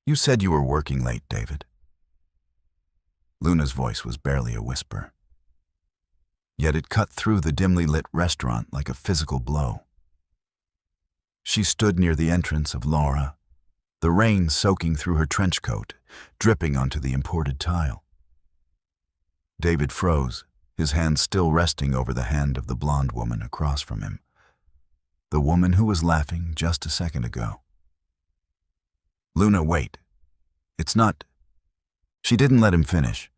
You said you were working late, David. Luna's voice was barely a whisper, yet it cut through the dimly lit restaurant like a physical blow. She stood near the entrance of Laura, the rain soaking through her trench coat, dripping onto the imported tile. David froze, his hand still resting over the hand of the blonde woman across from him, the woman who was laughing just a second ago. Luna, wait. It's not... She didn't let him finish.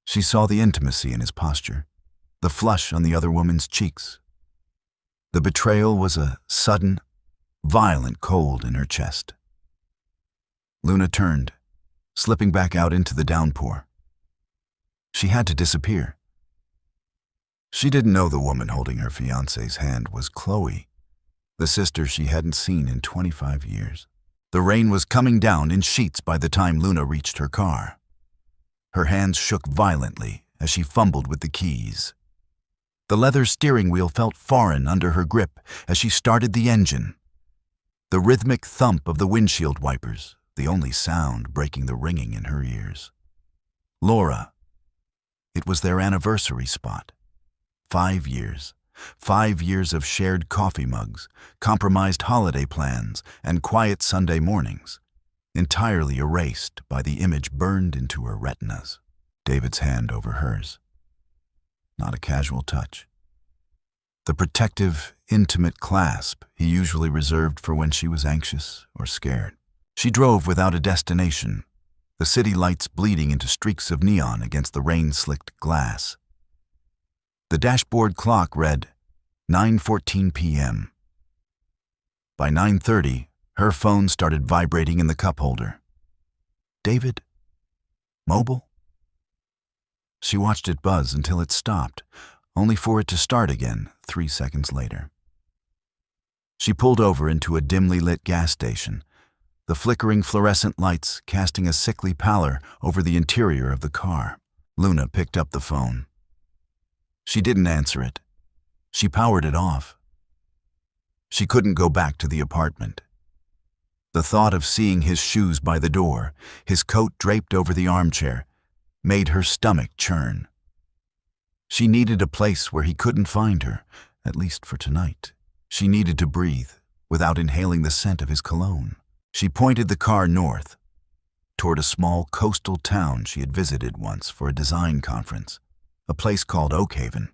She saw the intimacy in his posture, the flush on the other woman's cheeks. The betrayal was a sudden, violent cold in her chest. Luna turned, slipping back out into the downpour. She had to disappear. She didn't know the woman holding her fiancé's hand was Chloe, the sister she hadn't seen in 25 years. The rain was coming down in sheets by the time Luna reached her car. Her hands shook violently as she fumbled with the keys. The leather steering wheel felt foreign under her grip as she started the engine. The rhythmic thump of the windshield wipers, the only sound breaking the ringing in her ears. Laura. It was their anniversary spot. 5 years. 5 years of shared coffee mugs, compromised holiday plans, and quiet Sunday mornings, entirely erased by the image burned into her retinas. David's hand over hers. Not a casual touch. The protective, intimate clasp he usually reserved for when she was anxious or scared. She drove without a destination, the city lights bleeding into streaks of neon against the rain-slicked glass. The dashboard clock read 9:14 p.m. By 9:30, her phone started vibrating in the cup holder. David? Mobile? She watched it buzz until it stopped, only for it to start again 3 seconds later. She pulled over into a dimly lit gas station, the flickering fluorescent lights casting a sickly pallor over the interior of the car. Luna picked up the phone. She didn't answer it. She powered it off. She couldn't go back to the apartment. The thought of seeing his shoes by the door, his coat draped over the armchair, made her stomach churn. She needed a place where he couldn't find her, at least for tonight. She needed to breathe without inhaling the scent of his cologne. She pointed the car north, toward a small coastal town she had visited once for a design conference, a place called Oakhaven.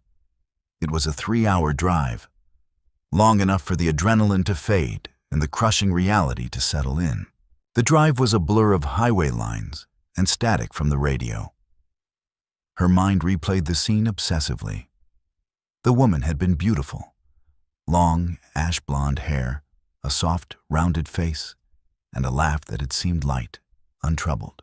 It was a 3-hour drive, long enough for the adrenaline to fade and the crushing reality to settle in. The drive was a blur of highway lines and static from the radio. Her mind replayed the scene obsessively. The woman had been beautiful. Long, ash-blonde hair, a soft, rounded face, and a laugh that had seemed light, untroubled.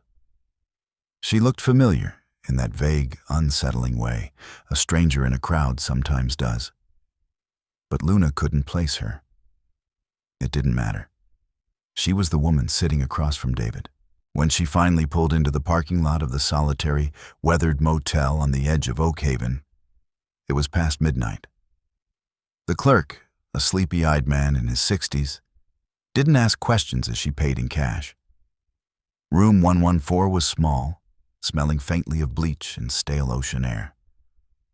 She looked familiar in that vague, unsettling way a stranger in a crowd sometimes does. But Luna couldn't place her. It didn't matter. She was the woman sitting across from David. When she finally pulled into the parking lot of the solitary, weathered motel on the edge of Oakhaven, it was past midnight. The clerk, a sleepy-eyed man in his 60s, didn't ask questions as she paid in cash. Room 114 was small, smelling faintly of bleach and stale ocean air.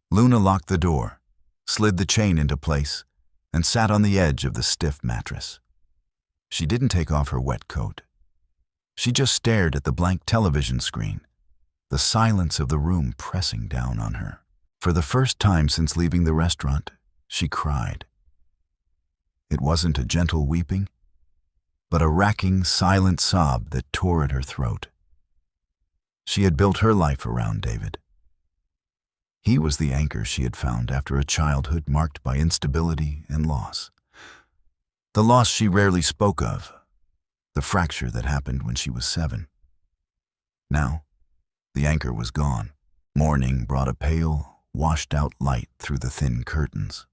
Luna locked the door, slid the chain into place, and sat on the edge of the stiff mattress. She didn't take off her wet coat. She just stared at the blank television screen, the silence of the room pressing down on her. For the first time since leaving the restaurant, she cried. It wasn't a gentle weeping, but a racking, silent sob that tore at her throat. She had built her life around David. He was the anchor she had found after a childhood marked by instability and loss. The loss she rarely spoke of, the fracture that happened when she was 7. Now, the anchor was gone. Morning brought a pale, washed-out light through the thin curtains.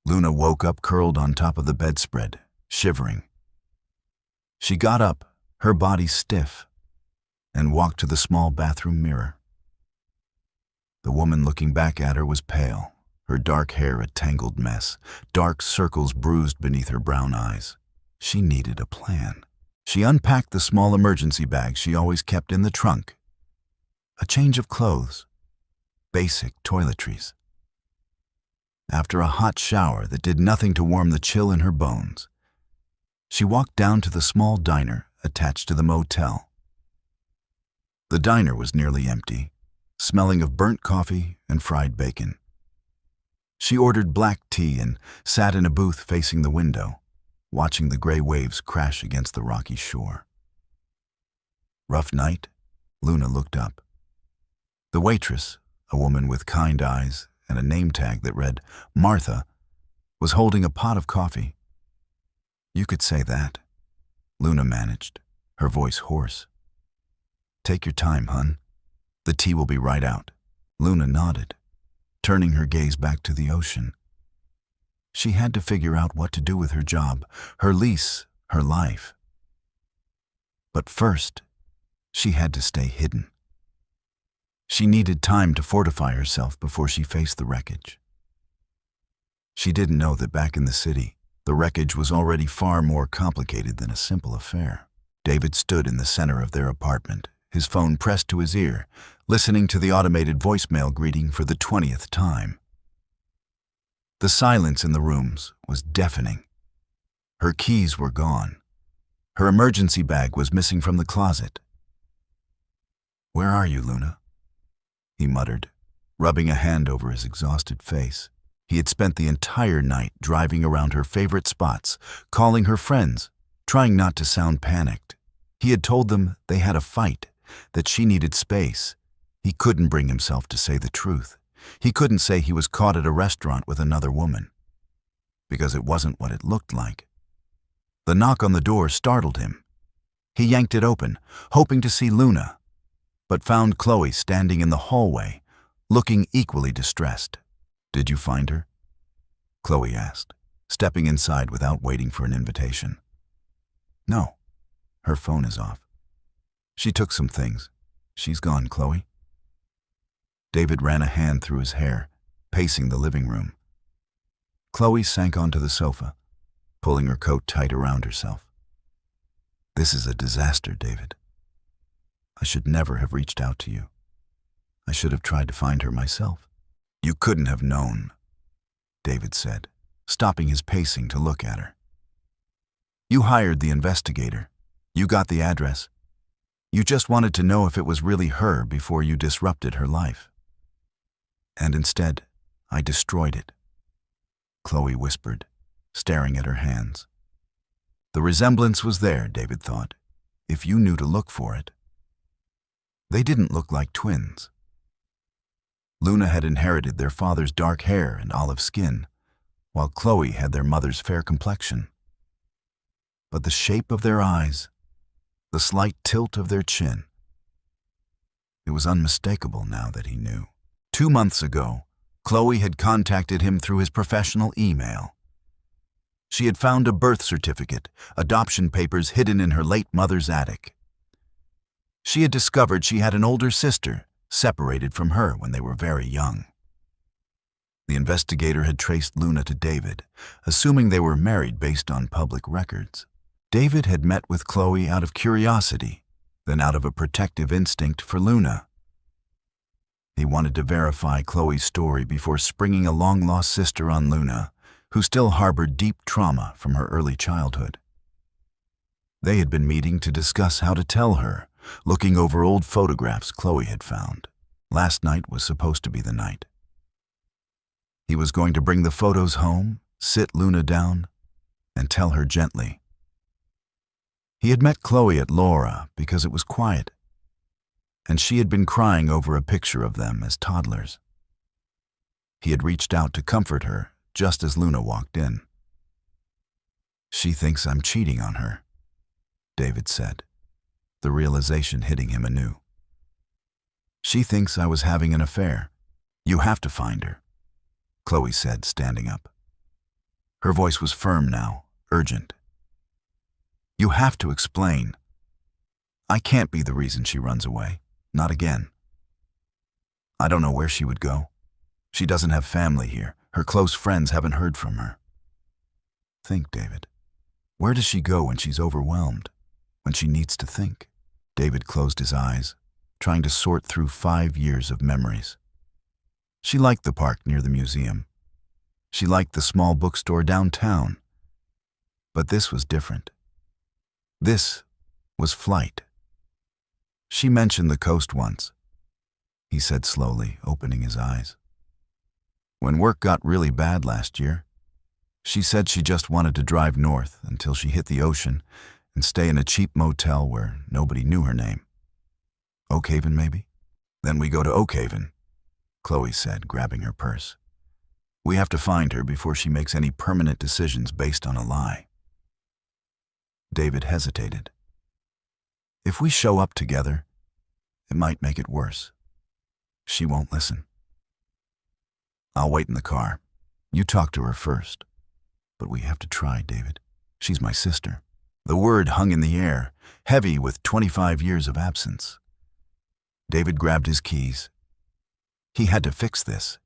Luna woke up curled on top of the bedspread, shivering. She got up, her body stiff, and walked to the small bathroom mirror. The woman looking back at her was pale, her dark hair a tangled mess, dark circles bruised beneath her brown eyes. She needed a plan. She unpacked the small emergency bag she always kept in the trunk. A change of clothes, basic toiletries. After a hot shower that did nothing to warm the chill in her bones, she walked down to the small diner attached to the motel. The diner was nearly empty, smelling of burnt coffee and fried bacon. She ordered black tea and sat in a booth facing the window, watching the gray waves crash against the rocky shore. Rough night? Luna looked up. The waitress, a woman with kind eyes and a name tag that read Martha, was holding a pot of coffee. "You could say that," Luna managed, her voice hoarse. "Take your time, hun. The tea will be right out." Luna nodded, turning her gaze back to the ocean. She had to figure out what to do with her job, her lease, her life. But first, she had to stay hidden. She needed time to fortify herself before she faced the wreckage. She didn't know that back in the city, the wreckage was already far more complicated than a simple affair. David stood in the center of their apartment, his phone pressed to his ear, listening to the automated voicemail greeting for the 20th time. The silence in the rooms was deafening. Her keys were gone. Her emergency bag was missing from the closet. "Where are you, Luna?" he muttered, rubbing a hand over his exhausted face. He had spent the entire night driving around her favorite spots, calling her friends, trying not to sound panicked. He had told them they had a fight, that she needed space. He couldn't bring himself to say the truth. He couldn't say he was caught at a restaurant with another woman, because it wasn't what it looked like. The knock on the door startled him. He yanked it open, hoping to see Luna, but found Chloe standing in the hallway, looking equally distressed. "Did you find her?" Chloe asked, stepping inside without waiting for an invitation. "No, her phone is off. She took some things. She's gone, Chloe." David ran a hand through his hair, pacing the living room. Chloe sank onto the sofa, pulling her coat tight around herself. "This is a disaster, David. I should never have reached out to you. I should have tried to find her myself." "You couldn't have known," David said, stopping his pacing to look at her. "You hired the investigator. You got the address. You just wanted to know if it was really her before you disrupted her life. And instead, I destroyed it," Chloe whispered, staring at her hands. The resemblance was there, David thought, if you knew to look for it. They didn't look like twins. Luna had inherited their father's dark hair and olive skin, while Chloe had their mother's fair complexion. But the shape of their eyes, the slight tilt of their chin, it was unmistakable now that he knew. 2 months ago, Chloe had contacted him through his professional email. She had found a birth certificate, adoption papers hidden in her late mother's attic. She had discovered she had an older sister, separated from her when they were very young. The investigator had traced Luna to David, assuming they were married based on public records. David had met with Chloe out of curiosity, then out of a protective instinct for Luna. He wanted to verify Chloe's story before springing a long-lost sister on Luna, who still harbored deep trauma from her early childhood. They had been meeting to discuss how to tell her, looking over old photographs Chloe had found. Last night was supposed to be the night. He was going to bring the photos home, sit Luna down, and tell her gently. He had met Chloe at Laura because it was quiet, and she had been crying over a picture of them as toddlers. He had reached out to comfort her just as Luna walked in. "She thinks I'm cheating on her," David said, the realization hitting him anew. "She thinks I was having an affair. You have to find her," Chloe said, standing up. Her voice was firm now, urgent. "You have to explain. I can't be the reason she runs away. Not again. I don't know where she would go. She doesn't have family here. Her close friends haven't heard from her. Think, David. Where does she go when she's overwhelmed? when she needs to think. David closed his eyes, trying to sort through 5 years of memories. She liked the park near the museum. She liked the small bookstore downtown. But this was different. This was flight. She mentioned the coast once, he said slowly, opening his eyes. When work got really bad last year, she said she just wanted to drive north until she hit the ocean and stay in a cheap motel where nobody knew her name. Oakhaven, maybe? Then we go to Oakhaven, Chloe said, grabbing her purse. We have to find her before she makes any permanent decisions based on a lie. David hesitated. If we show up together, it might make it worse. She won't listen. I'll wait in the car. You talk to her first. But we have to try, David. She's my sister. The word hung in the air, heavy with 25 years of absence. David grabbed his keys. He had to fix this.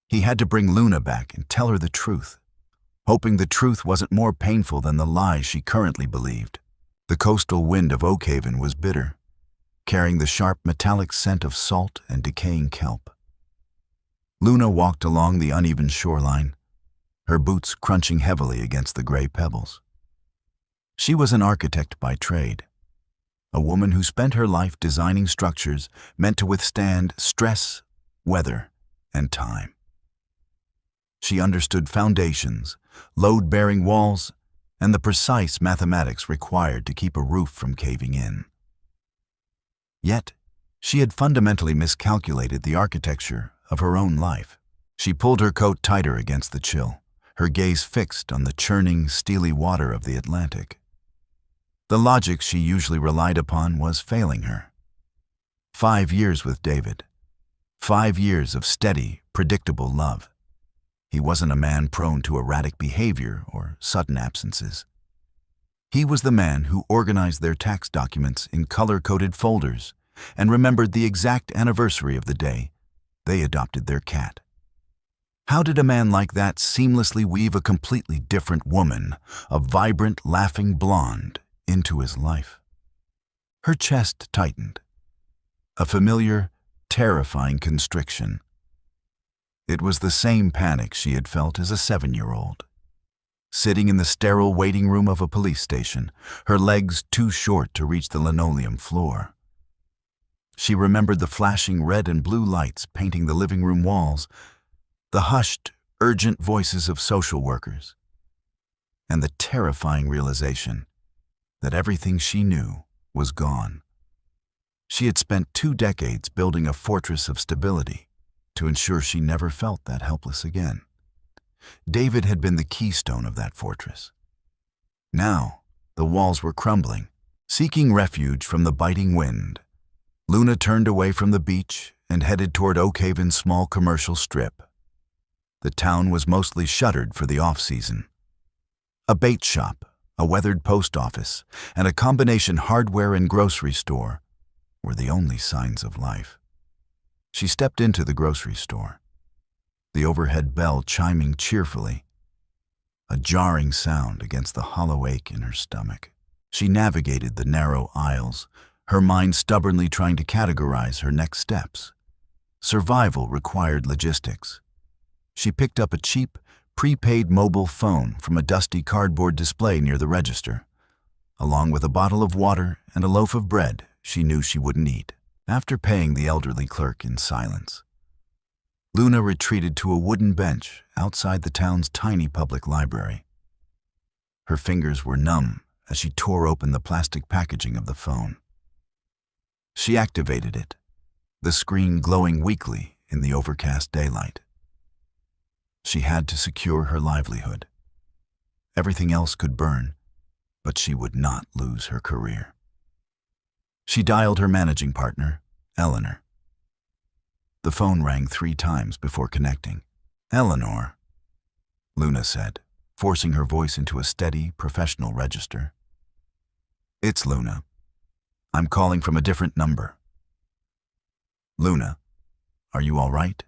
He had to bring Luna back and tell her the truth, hoping the truth wasn't more painful than the lies she currently believed. The coastal wind of Oakhaven was bitter, carrying the sharp metallic scent of salt and decaying kelp. Luna walked along the uneven shoreline, her boots crunching heavily against the gray pebbles. She was an architect by trade, a woman who spent her life designing structures meant to withstand stress, weather, and time. She understood foundations, load-bearing walls, and the precise mathematics required to keep a roof from caving in. Yet, she had fundamentally miscalculated the architecture of her own life. She pulled her coat tighter against the chill, her gaze fixed on the churning, steely water of the Atlantic. The logic she usually relied upon was failing her. 5 years with David. 5 years of steady, predictable love. He wasn't a man prone to erratic behavior or sudden absences. He was the man who organized their tax documents in color-coded folders and remembered the exact anniversary of the day they adopted their cat. How did a man like that seamlessly weave a completely different woman, a vibrant, laughing blonde, into his life? Her chest tightened. A familiar, terrifying constriction. It was the same panic she had felt as a 7-year-old. Sitting in the sterile waiting room of a police station, her legs too short to reach the linoleum floor. She remembered the flashing red and blue lights painting the living room walls, the hushed, urgent voices of social workers, and the terrifying realization that everything she knew was gone. She had spent 2 decades building a fortress of stability to ensure she never felt that helpless again. David had been the keystone of that fortress. Now, the walls were crumbling. Seeking refuge from the biting wind, Luna turned away from the beach and headed toward Oakhaven's small commercial strip. The town was mostly shuttered for the off-season. A bait shop, a weathered post office, and a combination hardware and grocery store were the only signs of life. She stepped into the grocery store, the overhead bell chiming cheerfully, a jarring sound against the hollow ache in her stomach. She navigated the narrow aisles, her mind stubbornly trying to categorize her next steps. Survival required logistics. She picked up a cheap, prepaid mobile phone from a dusty cardboard display near the register, along with a bottle of water and a loaf of bread she knew she wouldn't eat. After paying the elderly clerk in silence, Luna retreated to a wooden bench outside the town's tiny public library. Her fingers were numb as she tore open the plastic packaging of the phone. She activated it, the screen glowing weakly in the overcast daylight. She had to secure her livelihood. Everything else could burn, but she would not lose her career. She dialed her managing partner, Eleanor. The phone rang 3 times before connecting. "Eleanor," Luna said, forcing her voice into a steady, professional register. "It's Luna. I'm calling from a different number." "Luna, are you all right?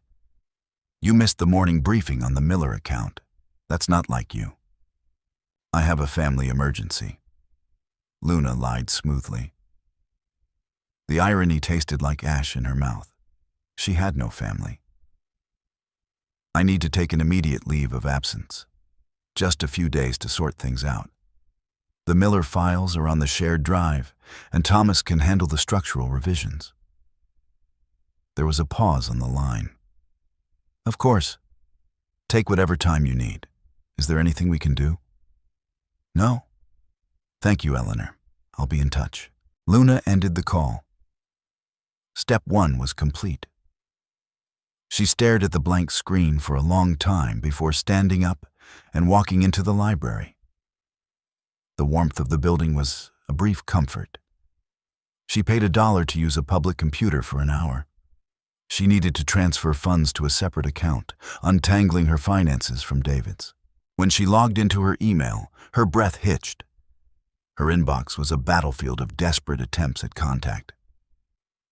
You missed the morning briefing on the Miller account. That's not like you. I have a family emergency." Luna lied smoothly. The irony tasted like ash in her mouth. She had no family. I need to take an immediate leave of absence. Just a few days to sort things out. The Miller files are on the shared drive, and Thomas can handle the structural revisions. There was a pause on the line. Of course. Take whatever time you need. Is there anything we can do? No? Thank you, Eleanor. I'll be in touch. Luna ended the call. Step 1 was complete. She stared at the blank screen for a long time before standing up and walking into the library. The warmth of the building was a brief comfort. She paid $1 to use a public computer for an hour. She needed to transfer funds to a separate account, untangling her finances from David's. When she logged into her email, her breath hitched. Her inbox was a battlefield of desperate attempts at contact.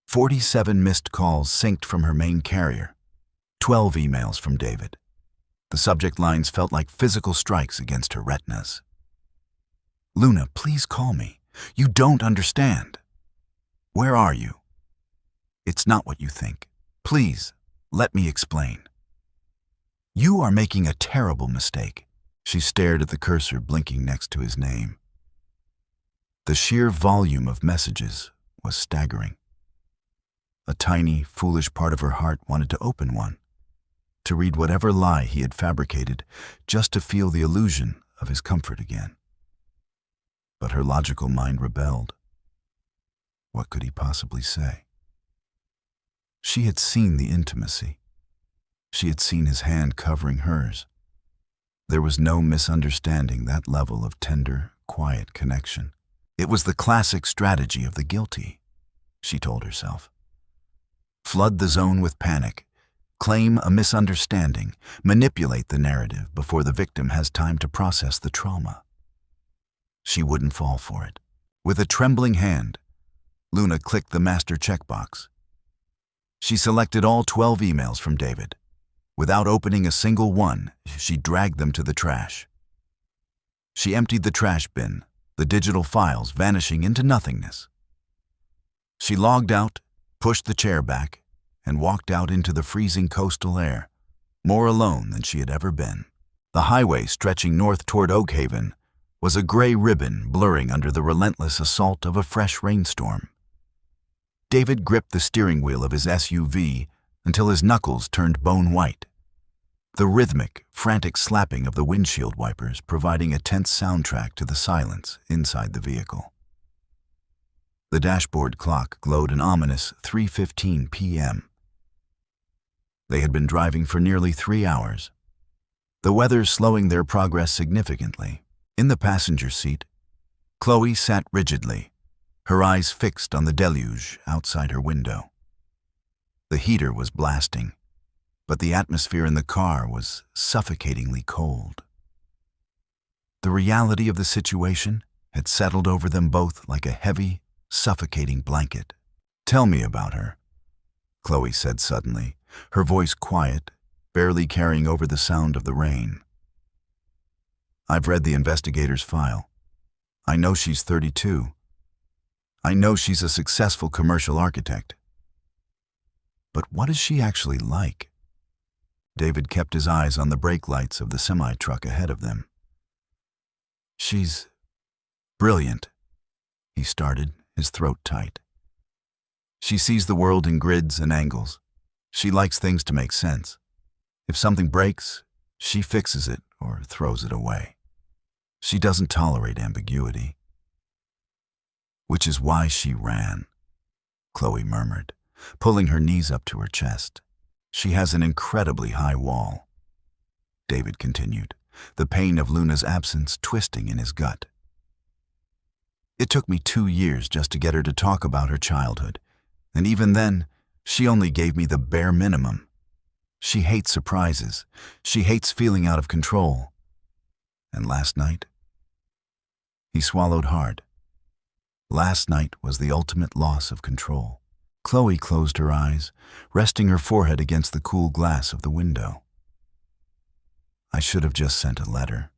47 missed calls synced from her main carrier. 12 emails from David. The subject lines felt like physical strikes against her retinas. Luna, please call me. You don't understand. Where are you? It's not what you think. Please, let me explain. You are making a terrible mistake. She stared at the cursor blinking next to his name. The sheer volume of messages was staggering. A tiny, foolish part of her heart wanted to open one, to read whatever lie he had fabricated, just to feel the illusion of his comfort again. But her logical mind rebelled. What could he possibly say? She had seen the intimacy. She had seen his hand covering hers. There was no misunderstanding that level of tender, quiet connection. It was the classic strategy of the guilty, she told herself. Flood the zone with panic, claim a misunderstanding, manipulate the narrative before the victim has time to process the trauma. She wouldn't fall for it. With a trembling hand, Luna clicked the master checkbox. She selected all 12 emails from David. Without opening a single one, she dragged them to the trash. She emptied the trash bin, the digital files vanishing into nothingness. She logged out, pushed the chair back, and walked out into the freezing coastal air, more alone than she had ever been. The highway stretching north toward Oakhaven was a gray ribbon blurring under the relentless assault of a fresh rainstorm. David gripped the steering wheel of his SUV until his knuckles turned bone white, the rhythmic, frantic slapping of the windshield wipers providing a tense soundtrack to the silence inside the vehicle. The dashboard clock glowed an ominous 3:15 p.m. They had been driving for nearly 3 hours, the weather slowing their progress significantly. In the passenger seat, Chloe sat rigidly, her eyes fixed on the deluge outside her window. The heater was blasting, but the atmosphere in the car was suffocatingly cold. The reality of the situation had settled over them both like a heavy, suffocating blanket. Tell me about her, Chloe said suddenly, her voice quiet, barely carrying over the sound of the rain. I've read the investigator's file. I know she's 32. I know she's a successful commercial architect. But what is she actually like? David kept his eyes on the brake lights of the semi-truck ahead of them. She's brilliant, he started, his throat tight. She sees the world in grids and angles. She likes things to make sense. If something breaks, she fixes it or throws it away. She doesn't tolerate ambiguity. Which is why she ran, Chloe murmured, pulling her knees up to her chest. She has an incredibly high wall. David continued, the pain of Luna's absence twisting in his gut. It took me 2 years just to get her to talk about her childhood, and even then, she only gave me the bare minimum. She hates surprises. She hates feeling out of control. And last night? He swallowed hard. Last night was the ultimate loss of control. Chloe closed her eyes, resting her forehead against the cool glass of the window. I should have just sent a letter.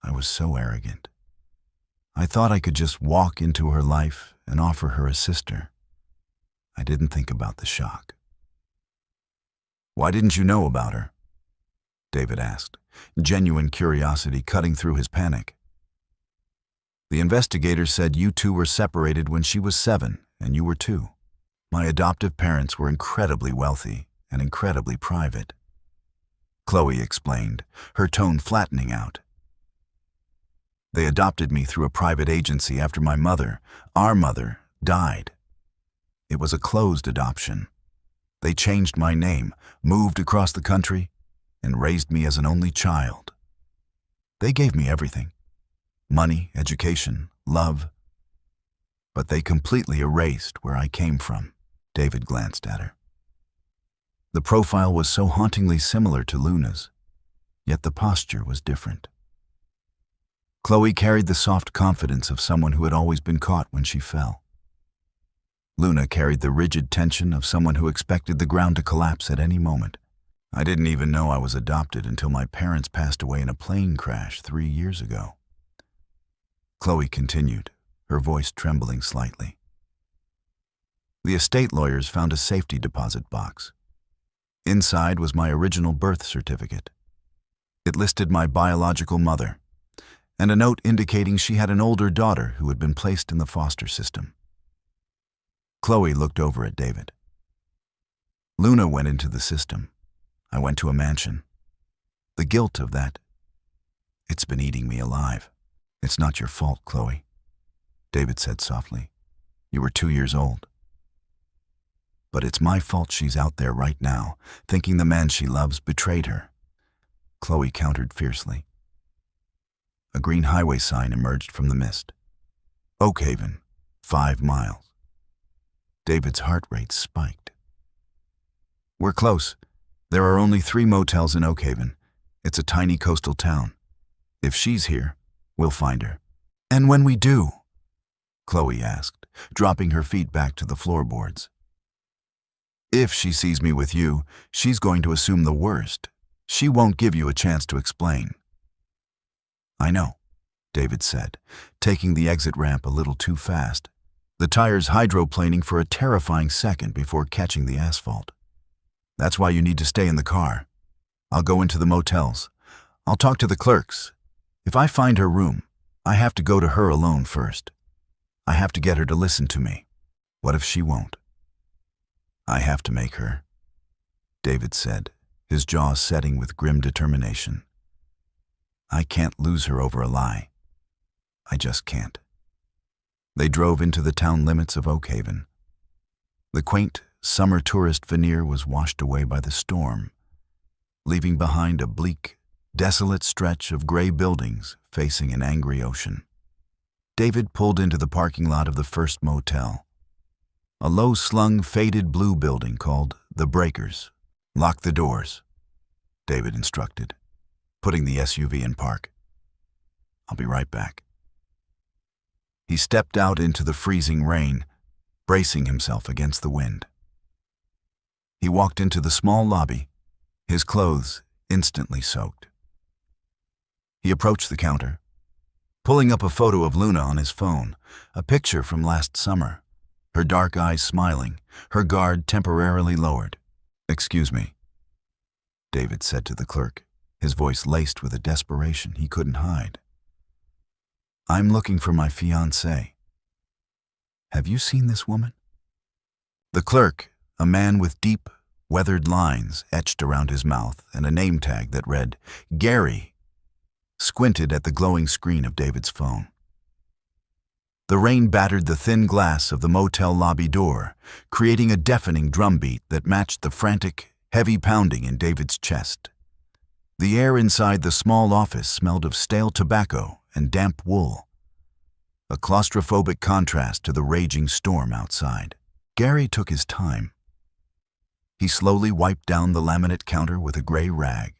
I was so arrogant. I thought I could just walk into her life and offer her a sister. I didn't think about the shock. Why didn't you know about her? David asked, genuine curiosity cutting through his panic. The investigator said you two were separated when she was 7 and you were 2. My adoptive parents were incredibly wealthy and incredibly private. Chloe explained, her tone flattening out. They adopted me through a private agency after our mother, died. It was a closed adoption. They changed my name, moved across the country, and raised me as an only child. They gave me everything: money, education, love. But they completely erased where I came from. David glanced at her. The profile was so hauntingly similar to Luna's, yet the posture was different. Chloe carried the soft confidence of someone who had always been caught when she fell. Luna carried the rigid tension of someone who expected the ground to collapse at any moment. I didn't even know I was adopted until my parents passed away in a plane crash 3 years ago. Chloe continued, her voice trembling slightly. The estate lawyers found a safety deposit box. Inside was my original birth certificate. It listed my biological mother, and a note indicating she had an older daughter who had been placed in the foster system. Chloe looked over at David. Luna went into the system. I went to a mansion. The guilt of that, it's been eating me alive. It's not your fault, Chloe, David said softly. You were 2 years old. But it's my fault she's out there right now, thinking the man she loves betrayed her. Chloe countered fiercely. A green highway sign emerged from the mist. Oakhaven, 5 miles. David's heart rate spiked. We're close. There are only 3 motels in Oakhaven. It's a tiny coastal town. If she's here, we'll find her. And when we do? Chloe asked, dropping her feet back to the floorboards. If she sees me with you, she's going to assume the worst. She won't give you a chance to explain. I know, David said, taking the exit ramp a little too fast, the tires hydroplaning for a terrifying second before catching the asphalt. That's why you need to stay in the car. I'll go into the motels. I'll talk to the clerks. If I find her room, I have to go to her alone first. I have to get her to listen to me. What if she won't? I have to make her, David said, his jaw setting with grim determination. I can't lose her over a lie. I just can't. They drove into the town limits of Oakhaven. The quaint, summer tourist veneer was washed away by the storm, leaving behind a bleak, desolate stretch of gray buildings facing an angry ocean. David pulled into the parking lot of the first motel, a low-slung, faded blue building called The Breakers. Lock the doors, David instructed, putting the SUV in park. I'll be right back. He stepped out into the freezing rain, bracing himself against the wind. He walked into the small lobby, his clothes instantly soaked. He approached the counter, pulling up a photo of Luna on his phone, a picture from last summer, her dark eyes smiling, her guard temporarily lowered. Excuse me, David said to the clerk, his voice laced with a desperation he couldn't hide. I'm looking for my fiancée. Have you seen this woman? The clerk, a man with deep, weathered lines etched around his mouth and a name tag that read, Gary, squinted at the glowing screen of David's phone. The rain battered the thin glass of the motel lobby door, creating a deafening drumbeat that matched the frantic, heavy pounding in David's chest. The air inside the small office smelled of stale tobacco and damp wool, a claustrophobic contrast to the raging storm outside. Gary took his time. He slowly wiped down the laminate counter with a gray rag,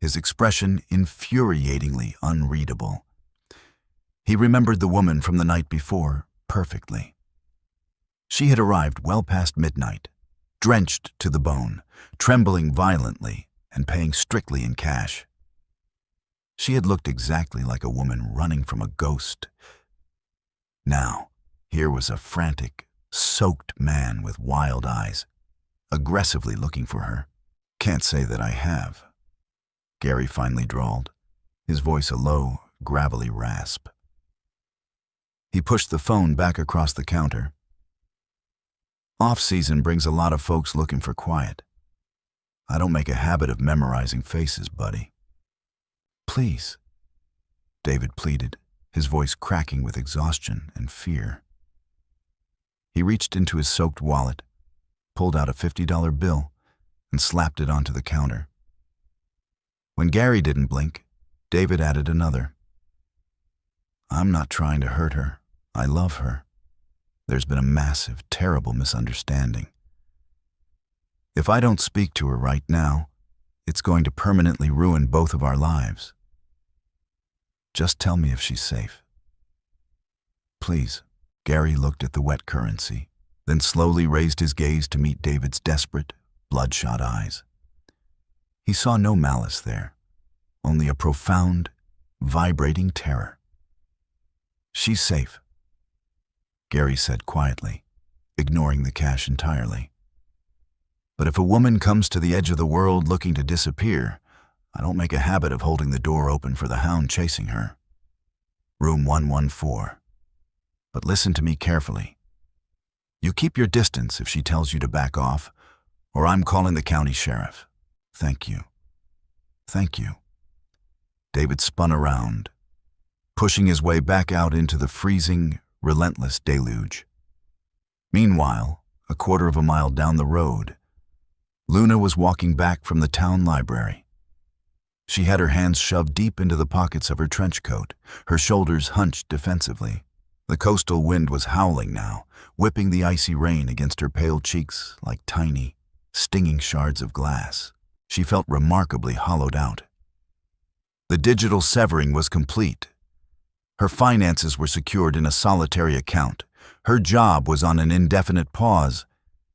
his expression infuriatingly unreadable. He remembered the woman from the night before perfectly. She had arrived well past midnight, drenched to the bone, trembling violently, and paying strictly in cash. She had looked exactly like a woman running from a ghost, Now, here was a frantic, soaked man with wild eyes, aggressively looking for her. "Can't say that I have," Gary finally drawled, his voice a low, gravelly rasp. He pushed the phone back across the counter. "Off-season brings a lot of folks looking for quiet. I don't make a habit of memorizing faces, buddy." "Please," David pleaded, his voice cracking with exhaustion and fear. He reached into his soaked wallet, pulled out a $50 bill, and slapped it onto the counter. When Gary didn't blink, David added another. "I'm not trying to hurt her. I love her. There's been a massive, terrible misunderstanding. If I don't speak to her right now, it's going to permanently ruin both of our lives. Just tell me if she's safe. Please." Gary looked at the wet currency, then slowly raised his gaze to meet David's desperate, bloodshot eyes. He saw no malice there, only a profound, vibrating terror. "She's safe," Gary said quietly, ignoring the cash entirely. "But if a woman comes to the edge of the world looking to disappear, I don't make a habit of holding the door open for the hound chasing her. Room 114. But listen to me carefully. You keep your distance if she tells you to back off, or I'm calling the county sheriff. Thank you. Thank you." David spun around, pushing his way back out into the freezing, relentless deluge. Meanwhile, a quarter of a mile down the road, Luna was walking back from the town library. She had her hands shoved deep into the pockets of her trench coat, her shoulders hunched defensively. The coastal wind was howling now, whipping the icy rain against her pale cheeks like tiny, stinging shards of glass. She felt remarkably hollowed out. The digital severing was complete. Her finances were secured in a solitary account, her job was on an indefinite pause,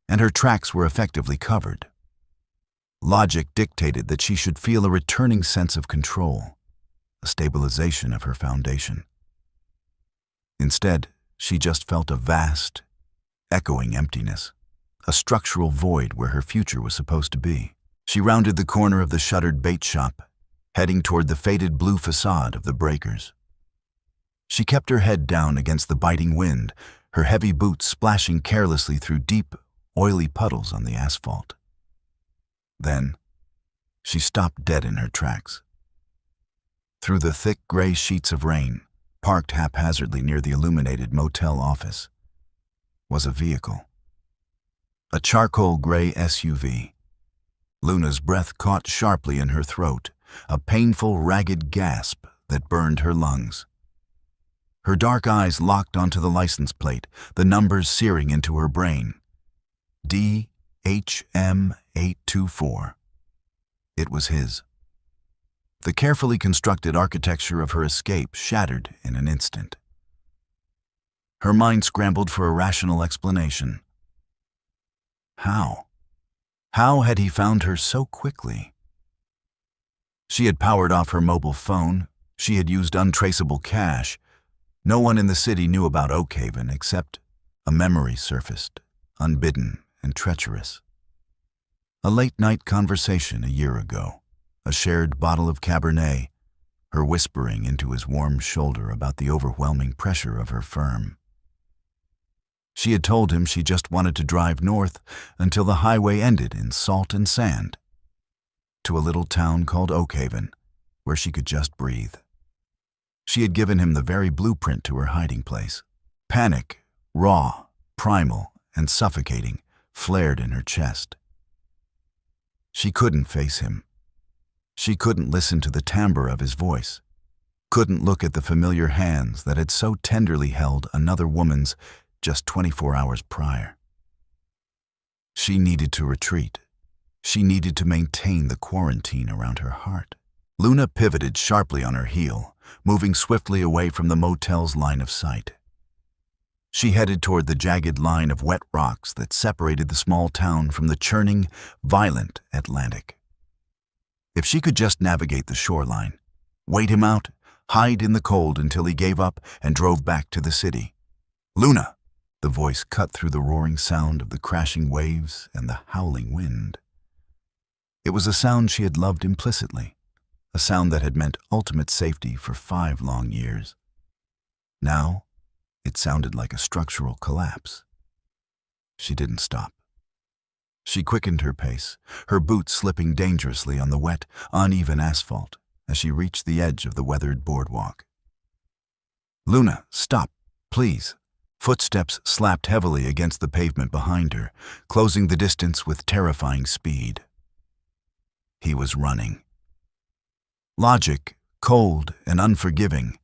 and her tracks were effectively covered. Logic dictated that she should feel a returning sense of control, a stabilization of her foundation. Instead, she just felt a vast, echoing emptiness, a structural void where her future was supposed to be. She rounded the corner of the shuttered bait shop, heading toward the faded blue facade of the Breakers. She kept her head down against the biting wind, her heavy boots splashing carelessly through deep, oily puddles on the asphalt. Then, she stopped dead in her tracks. Through the thick gray sheets of rain, parked haphazardly near the illuminated motel office, was a vehicle. A charcoal gray SUV. Luna's breath caught sharply in her throat, a painful, ragged gasp that burned her lungs. Her dark eyes locked onto the license plate, the numbers searing into her brain. DHM824. It was his. The carefully constructed architecture of her escape shattered in an instant. Her mind scrambled for a rational explanation. How? How had he found her so quickly? She had powered off her mobile phone. She had used untraceable cash. No one in the city knew about Oakhaven except a memory surfaced, unbidden and treacherous. A late-night conversation a year ago. A shared bottle of Cabernet, her whispering into his warm shoulder about the overwhelming pressure of her firm. She had told him she just wanted to drive north until the highway ended in salt and sand, to a little town called Oakhaven, where she could just breathe. She had given him the very blueprint to her hiding place. Panic, raw, primal, and suffocating, flared in her chest. She couldn't face him. She couldn't listen to the timbre of his voice, couldn't look at the familiar hands that had so tenderly held another woman's just 24 hours prior. She needed to retreat. She needed to maintain the quarantine around her heart. Luna pivoted sharply on her heel, moving swiftly away from the motel's line of sight. She headed toward the jagged line of wet rocks that separated the small town from the churning, violent Atlantic. If she could just navigate the shoreline, wait him out, hide in the cold until he gave up and drove back to the city, Luna! The voice cut through the roaring sound of the crashing waves and the howling wind. It was a sound she had loved implicitly, a sound that had meant ultimate safety for 5 long years. Now, it sounded like a structural collapse. She didn't stop. She quickened her pace, her boots slipping dangerously on the wet, uneven asphalt as she reached the edge of the weathered boardwalk. Luna, stop, please. Footsteps slapped heavily against the pavement behind her, closing the distance with terrifying speed. He was running. Logic, cold and unforgiving,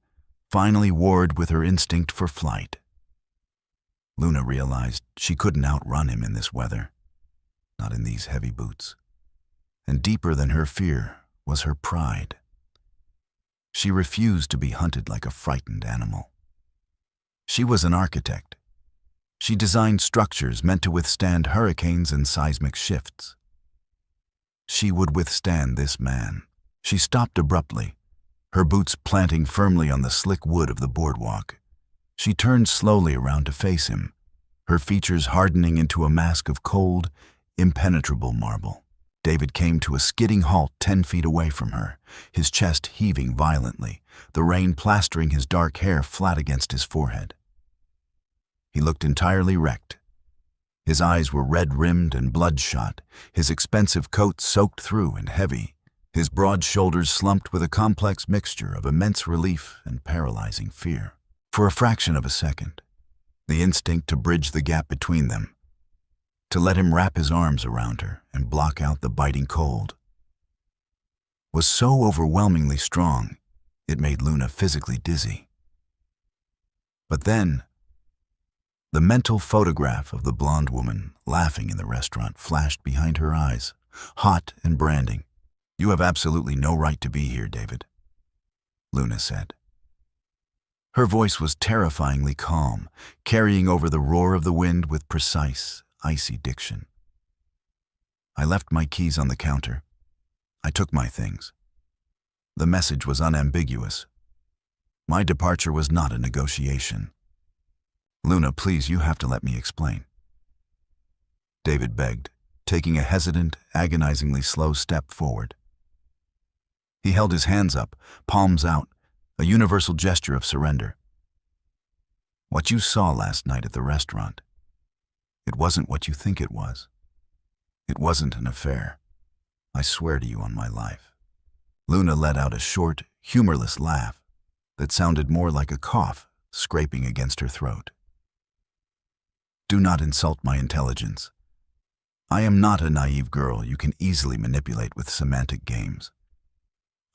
finally warred with her instinct for flight. Luna realized she couldn't outrun him in this weather, not in these heavy boots. And deeper than her fear was her pride. She refused to be hunted like a frightened animal. She was an architect. She designed structures meant to withstand hurricanes and seismic shifts. She would withstand this man. She stopped abruptly, her boots planting firmly on the slick wood of the boardwalk. She turned slowly around to face him, her features hardening into a mask of cold, impenetrable marble. David came to a skidding halt 10 feet away from her, his chest heaving violently, the rain plastering his dark hair flat against his forehead. He looked entirely wrecked. His eyes were red-rimmed and bloodshot, his expensive coat soaked through and heavy, his broad shoulders slumped with a complex mixture of immense relief and paralyzing fear. For a fraction of a second, the instinct to bridge the gap between them, to let him wrap his arms around her and block out the biting cold, was so overwhelmingly strong it made Luna physically dizzy. But then, the mental photograph of the blonde woman laughing in the restaurant flashed behind her eyes, hot and branding. "You have absolutely no right to be here, David," Luna said. Her voice was terrifyingly calm, carrying over the roar of the wind with precise, icy diction. "I left my keys on the counter. I took my things." The message was unambiguous. My departure was not a negotiation. "Luna, please, you have to let me explain," David begged, taking a hesitant, agonizingly slow step forward. He held his hands up, palms out, a universal gesture of surrender. "What you saw last night at the restaurant, it wasn't what you think it was. It wasn't an affair. I swear to you on my life." Luna let out a short, humorless laugh that sounded more like a cough scraping against her throat. "Do not insult my intelligence. I am not a naive girl you can easily manipulate with semantic games.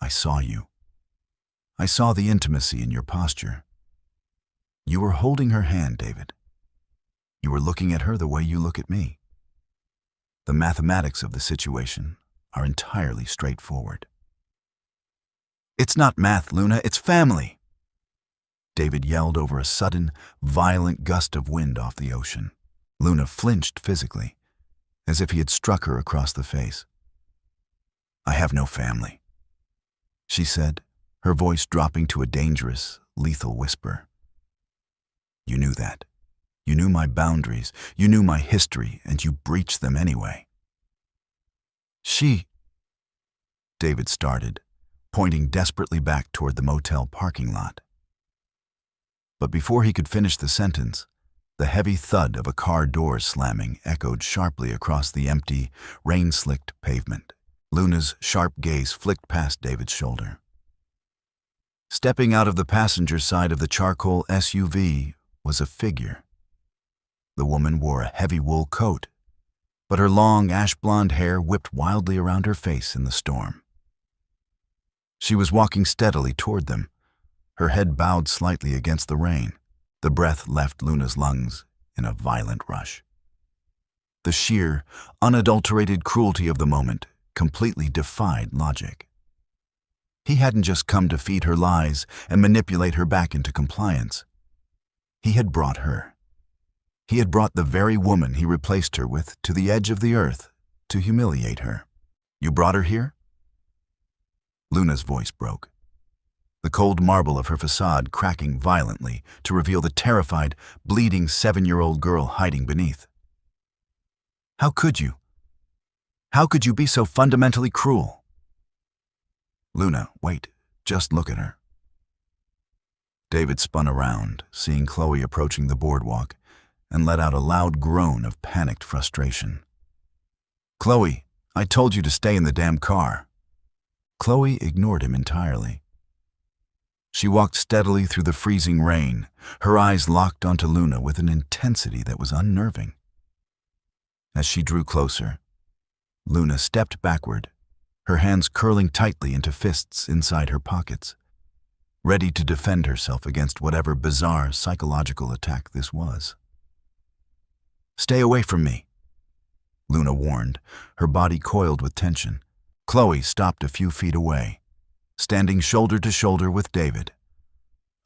I saw you. I saw the intimacy in your posture. You were holding her hand, David. You were looking at her the way you look at me. The mathematics of the situation are entirely straightforward." "It's not math, Luna, it's family," David yelled over a sudden, violent gust of wind off the ocean. Luna flinched physically, as if he had struck her across the face. "I have no family," she said, her voice dropping to a dangerous, lethal whisper. "You knew that. You knew my boundaries, you knew my history, and you breached them anyway." David started, pointing desperately back toward the motel parking lot. But before he could finish the sentence, the heavy thud of a car door slamming echoed sharply across the empty, rain-slicked pavement. Luna's sharp gaze flicked past David's shoulder. Stepping out of the passenger side of the charcoal SUV was a figure. The woman wore a heavy wool coat, but her long ash-blonde hair whipped wildly around her face in the storm. She was walking steadily toward them, her head bowed slightly against the rain. The breath left Luna's lungs in a violent rush. The sheer, unadulterated cruelty of the moment completely defied logic. He hadn't just come to feed her lies and manipulate her back into compliance. He had brought her. He had brought the very woman he replaced her with to the edge of the earth to humiliate her. "You brought her here?" Luna's voice broke. the cold marble of her facade cracking violently to reveal the terrified, bleeding 7-year-old girl hiding beneath. How could you? How could you be so fundamentally cruel? Luna, wait, just look at her. David spun around, seeing Chloe approaching the boardwalk, and let out a loud groan of panicked frustration. Chloe, I told you to stay in the damn car. Chloe ignored him entirely. She walked steadily through the freezing rain, her eyes locked onto Luna with an intensity that was unnerving. As she drew closer, Luna stepped backward, her hands curling tightly into fists inside her pockets, ready to defend herself against whatever bizarre psychological attack this was. Stay away from me, Luna warned, her body coiled with tension. Chloe stopped a few feet away, standing shoulder to shoulder with David.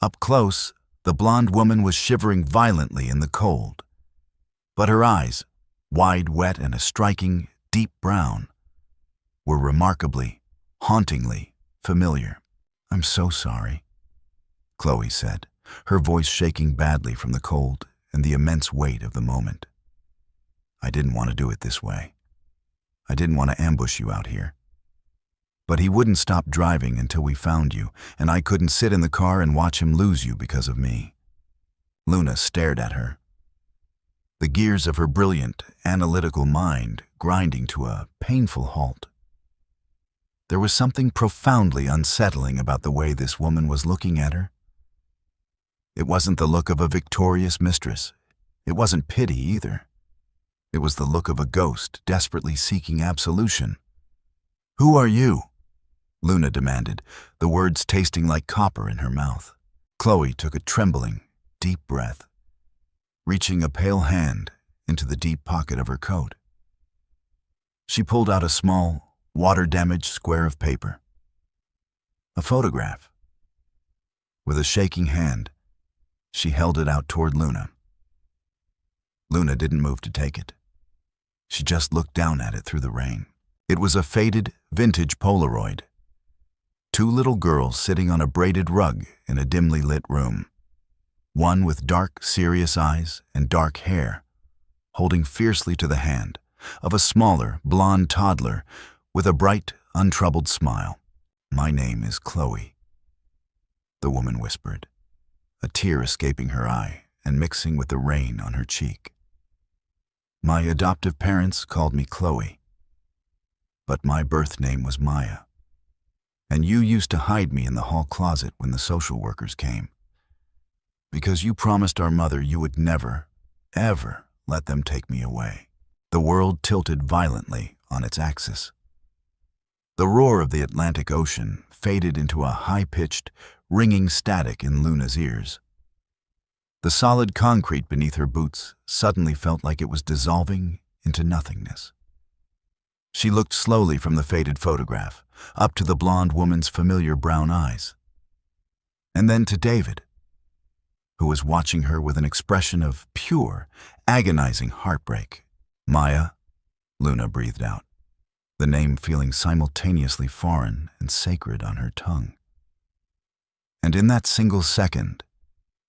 Up close, the blonde woman was shivering violently in the cold, but her eyes, wide, wet, and a striking, deep brown, were remarkably, hauntingly familiar. I'm so sorry, Chloe said, her voice shaking badly from the cold and the immense weight of the moment. I didn't want to do it this way. I didn't want to ambush you out here. But he wouldn't stop driving until we found you, and I couldn't sit in the car and watch him lose you because of me. Luna stared at her, the gears of her brilliant, analytical mind grinding to a painful halt. There was something profoundly unsettling about the way this woman was looking at her. It wasn't the look of a victorious mistress. It wasn't pity either. It was the look of a ghost desperately seeking absolution. Who are you? Luna demanded, the words tasting like copper in her mouth. Chloe took a trembling, deep breath, reaching a pale hand into the deep pocket of her coat. She pulled out a small, water-damaged square of paper. A photograph. With a shaking hand, she held it out toward Luna. Luna didn't move to take it. She just looked down at it through the rain. It was a faded, vintage Polaroid. 2 little girls sitting on a braided rug in a dimly lit room. One with dark, serious eyes and dark hair, holding fiercely to the hand of a smaller, blonde toddler with a bright, untroubled smile. My name is Chloe, the woman whispered, a tear escaping her eye and mixing with the rain on her cheek. My adoptive parents called me Chloe, but my birth name was Maya, and you used to hide me in the hall closet when the social workers came, because you promised our mother you would never, ever let them take me away. The world tilted violently on its axis. The roar of the Atlantic Ocean faded into a high-pitched, ringing static in Luna's ears. The solid concrete beneath her boots suddenly felt like it was dissolving into nothingness. She looked slowly from the faded photograph, up to the blonde woman's familiar brown eyes, and then to David, who was watching her with an expression of pure, agonizing heartbreak. Maya, Luna breathed out, the name feeling simultaneously foreign and sacred on her tongue. And in that single second,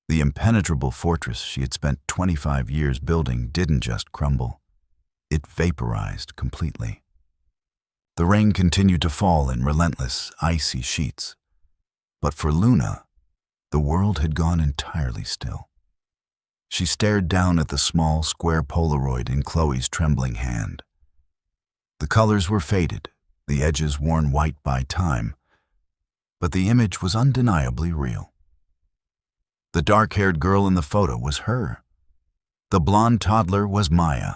the impenetrable fortress she had spent 25 years building didn't just crumble. It vaporized completely. The rain continued to fall in relentless, icy sheets. But for Luna, the world had gone entirely still. She stared down at the small, square Polaroid in Chloe's trembling hand. The colors were faded, the edges worn white by time, but the image was undeniably real. The dark-haired girl in the photo was her. The blonde toddler was Maya.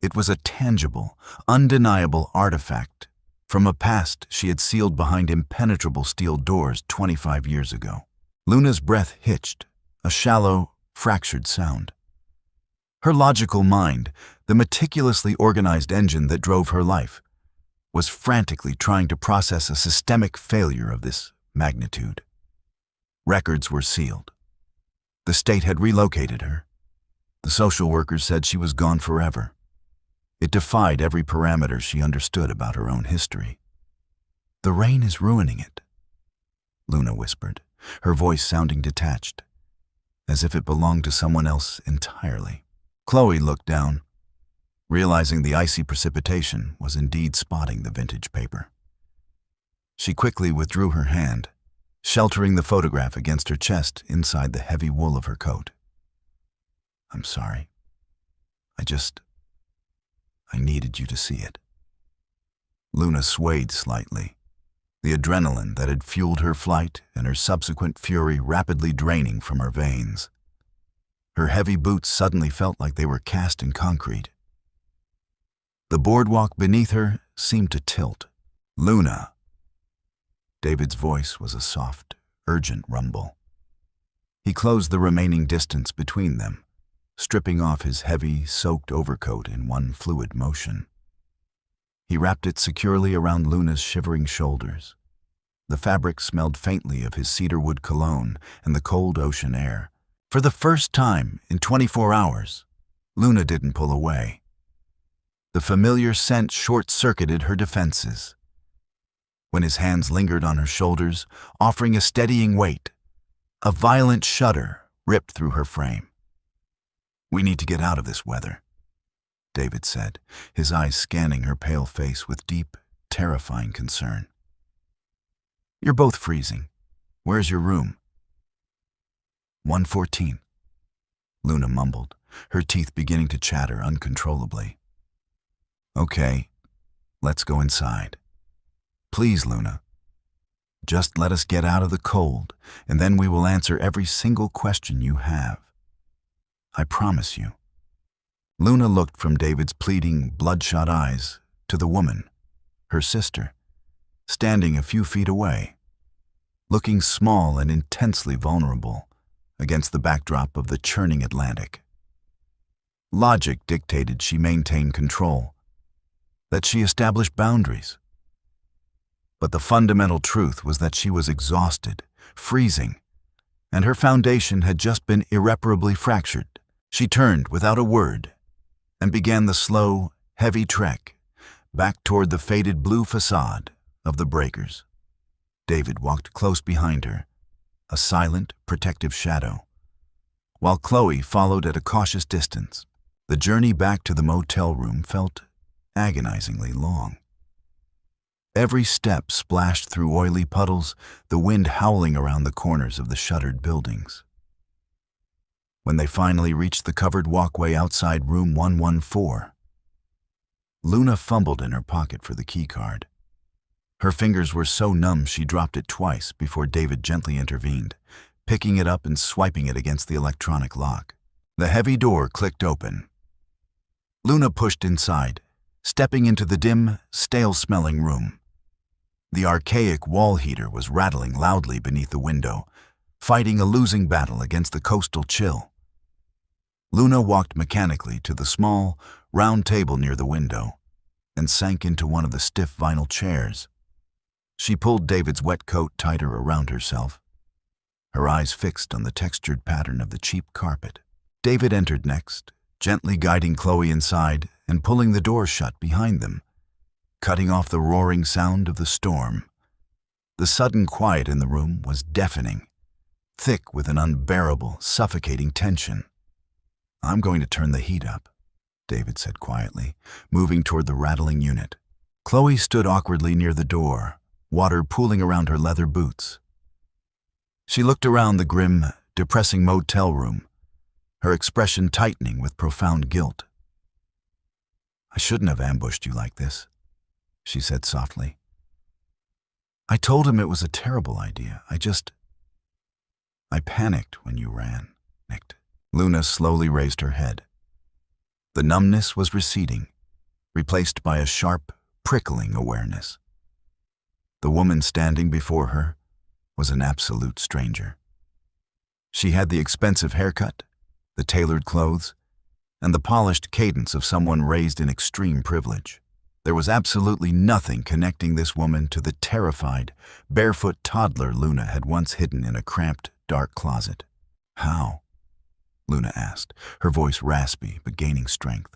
It was a tangible, undeniable artifact from a past she had sealed behind impenetrable steel doors 25 years ago. Luna's breath hitched, a shallow, fractured sound. Her logical mind, the meticulously organized engine that drove her life, was frantically trying to process a systemic failure of this magnitude. Records were sealed. The state had relocated her. The social workers said she was gone forever. It defied every parameter she understood about her own history. The rain is ruining it. Luna whispered, her voice sounding detached, as if it belonged to someone else entirely. Chloe looked down, realizing the icy precipitation was indeed spotting the vintage paper. She quickly withdrew her hand, sheltering the photograph against her chest inside the heavy wool of her coat. "I'm sorry. I needed you to see it." Luna swayed slightly, the adrenaline that had fueled her flight and her subsequent fury rapidly draining from her veins. Her heavy boots suddenly felt like they were cast in concrete. The boardwalk beneath her seemed to tilt. "Luna." David's voice was a soft, urgent rumble. He closed the remaining distance between them, stripping off his heavy, soaked overcoat in one fluid motion. He wrapped it securely around Luna's shivering shoulders. The fabric smelled faintly of his cedarwood cologne and the cold ocean air. For the first time in 24 hours, Luna didn't pull away. The familiar scent short-circuited her defenses. When his hands lingered on her shoulders, offering a steadying weight, a violent shudder ripped through her frame. "We need to get out of this weather," David said, his eyes scanning her pale face with deep, terrifying concern. "You're both freezing. Where's your room?" 114, Luna mumbled, her teeth beginning to chatter uncontrollably. "Okay, let's go inside. Please, Luna. Just let us get out of the cold, and then we will answer every single question you have. I promise you." Luna looked from David's pleading, bloodshot eyes to the woman, her sister, standing a few feet away, looking small and intensely vulnerable against the backdrop of the churning Atlantic. Logic dictated she maintain control, that she establish boundaries. But the fundamental truth was that she was exhausted, freezing, and her foundation had just been irreparably fractured. She turned without a word and began the slow, heavy trek back toward the faded blue facade of the breakers. David walked close behind her, a silent, protective shadow, while Chloe followed at a cautious distance. The journey back to the motel room felt agonizingly long. Every step splashed through oily puddles, the wind howling around the corners of the shuttered buildings. When they finally reached the covered walkway outside room 114, Luna fumbled in her pocket for the keycard. Her fingers were so numb she dropped it twice before David gently intervened, picking it up and swiping it against the electronic lock. The heavy door clicked open. Luna pushed inside, stepping into the dim, stale-smelling room. The archaic wall heater was rattling loudly beneath the window, fighting a losing battle against the coastal chill. Luna walked mechanically to the small, round table near the window and sank into one of the stiff vinyl chairs. She pulled David's wet coat tighter around herself, her eyes fixed on the textured pattern of the cheap carpet. David entered next, gently guiding Chloe inside and pulling the door shut behind them, cutting off the roaring sound of the storm. The sudden quiet in the room was deafening, thick with an unbearable, suffocating tension. "I'm going to turn the heat up," David said quietly, moving toward the rattling unit. Chloe stood awkwardly near the door, water pooling around her leather boots. She looked around the grim, depressing motel room, her expression tightening with profound guilt. "I shouldn't have ambushed you like this," she said softly. "I told him it was a terrible idea. I panicked when you ran." Luna slowly raised her head. The numbness was receding, replaced by a sharp, prickling awareness. The woman standing before her was an absolute stranger. She had the expensive haircut, the tailored clothes, and the polished cadence of someone raised in extreme privilege. There was absolutely nothing connecting this woman to the terrified, barefoot toddler Luna had once hidden in a cramped, dark closet. "How?" Luna asked, her voice raspy but gaining strength.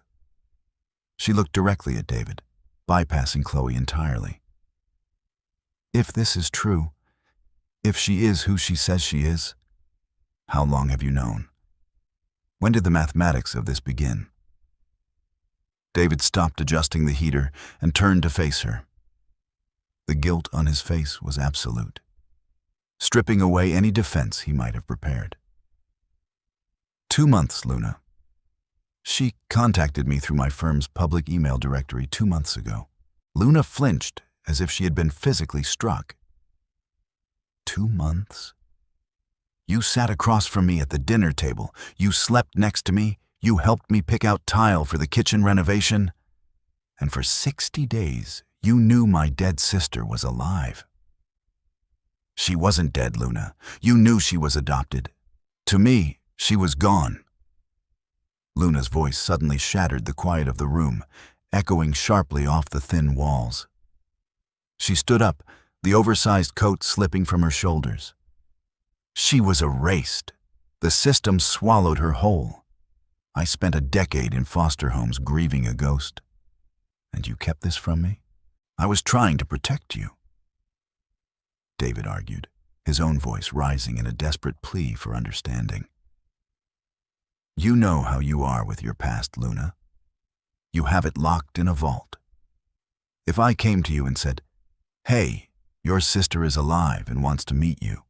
She looked directly at David, bypassing Chloe entirely. "If this is true, If she is who she says she is, how long have you known? When did the mathematics of this begin? David stopped adjusting the heater and turned to face her. The guilt on his face was absolute, stripping away any defense he might have prepared. 2 months, Luna. She contacted me through my firm's public email directory 2 months ago. Luna flinched as if she had been physically struck. 2 months? You sat across from me at the dinner table. You slept next to me. You helped me pick out tile for the kitchen renovation. And for 60 days, you knew my dead sister was alive. She wasn't dead, Luna. You knew she was adopted. To me, she was gone. Luna's voice suddenly shattered the quiet of the room, echoing sharply off the thin walls. She stood up, the oversized coat slipping from her shoulders. She was erased. The system swallowed her whole. I spent a decade in foster homes grieving a ghost. And you kept this from me? I was trying to protect you. David argued, his own voice rising in a desperate plea for understanding. You know how you are with your past, Luna. You have it locked in a vault. If I came to you and said, "Hey, your sister is alive and wants to meet you,"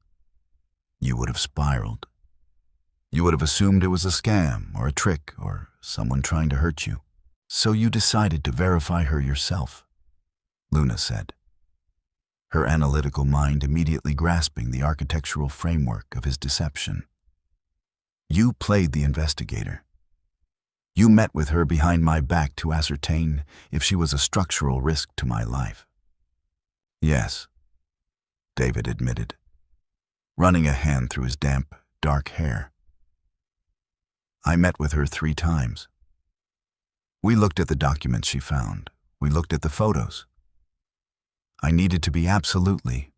you would have spiraled. You would have assumed it was a scam or a trick or someone trying to hurt you. So you decided to verify her yourself, Luna said, her analytical mind immediately grasping the architectural framework of his deception. You played the investigator. You met with her behind my back to ascertain if she was a structural risk to my life. Yes, David admitted, running a hand through his damp, dark hair. I met with her 3 times. We looked at the documents she found. We looked at the photos. I needed to be absolutely,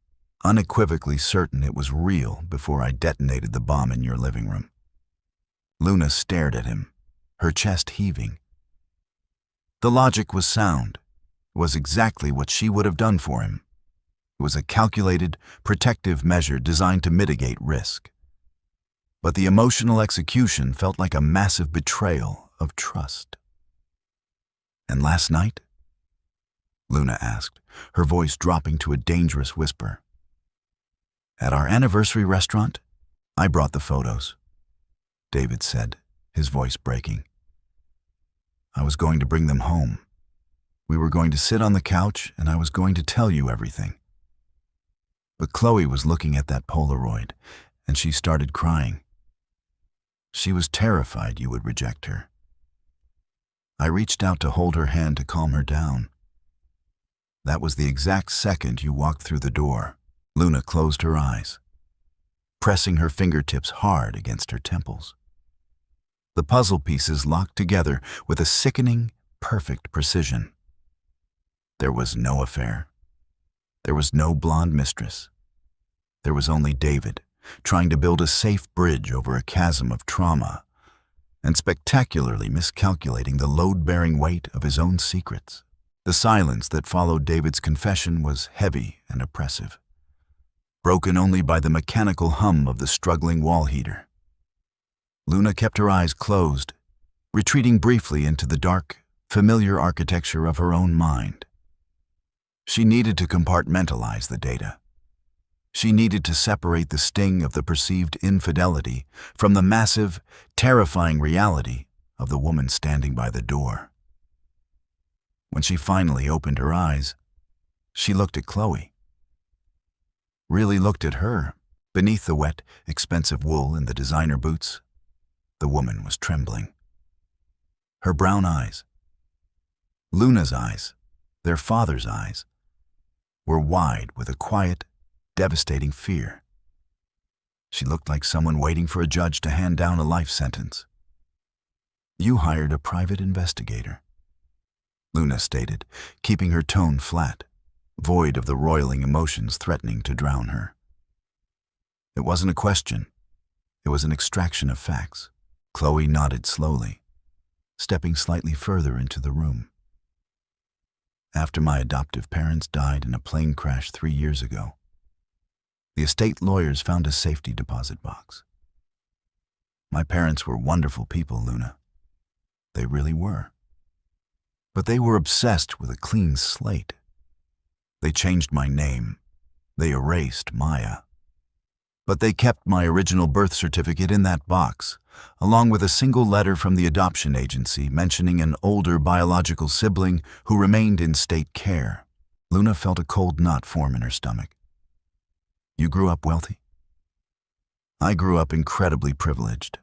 unequivocally certain it was real before I detonated the bomb in your living room. Luna stared at him, her chest heaving. The logic was sound. It was exactly what she would have done for him. It was a calculated, protective measure designed to mitigate risk. But the emotional execution felt like a massive betrayal of trust. And last night? Luna asked, her voice dropping to a dangerous whisper. At our anniversary restaurant, I brought the photos, David said, his voice breaking. I was going to bring them home. We were going to sit on the couch and I was going to tell you everything. But Chloe was looking at that Polaroid and she started crying. She was terrified you would reject her. I reached out to hold her hand to calm her down. That was the exact second you walked through the door. Luna closed her eyes, pressing her fingertips hard against her temples. The puzzle pieces locked together with a sickening, perfect precision. There was no affair. There was no blonde mistress. There was only David, trying to build a safe bridge over a chasm of trauma, and spectacularly miscalculating the load-bearing weight of his own secrets. The silence that followed David's confession was heavy and oppressive, broken only by the mechanical hum of the struggling wall heater. Luna kept her eyes closed, retreating briefly into the dark, familiar architecture of her own mind. She needed to compartmentalize the data. She needed to separate the sting of the perceived infidelity from the massive, terrifying reality of the woman standing by the door. When she finally opened her eyes, she looked at Chloe. Really looked at her. Beneath the wet, expensive wool and the designer boots, the woman was trembling. Her brown eyes, Luna's eyes, their father's eyes, were wide with a quiet, devastating fear. She looked like someone waiting for a judge to hand down a life sentence. You hired a private investigator, Luna stated, keeping her tone flat, void of the roiling emotions threatening to drown her. It wasn't a question. It was an extraction of facts. Chloe nodded slowly, stepping slightly further into the room. After my adoptive parents died in a plane crash 3 years ago, The estate lawyers found a safety deposit box. My parents were wonderful people, Luna. They really were. But they were obsessed with a clean slate. They changed my name. They erased Maya. But they kept my original birth certificate in that box, along with a single letter from the adoption agency mentioning an older biological sibling who remained in state care. Luna felt a cold knot form in her stomach. You grew up wealthy? I grew up incredibly privileged.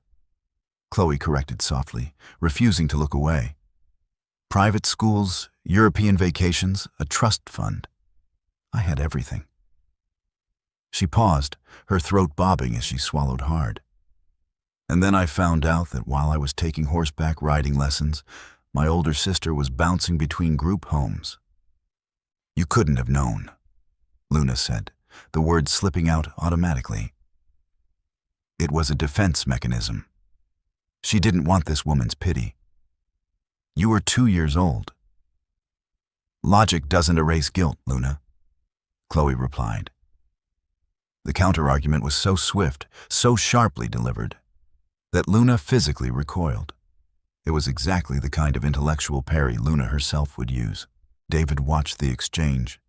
Chloe corrected softly, refusing to look away. Private schools, European vacations, a trust fund. I had everything. She paused, her throat bobbing as she swallowed hard. And then I found out that while I was taking horseback riding lessons, my older sister was bouncing between group homes. You couldn't have known, Luna said, the words slipping out automatically. It was a defense mechanism. She didn't want this woman's pity. You were 2 years old. Logic doesn't erase guilt, Luna, Chloe replied. The counter-argument was so swift, so sharply delivered, that Luna physically recoiled. It was exactly the kind of intellectual parry Luna herself would use. David watched the exchange,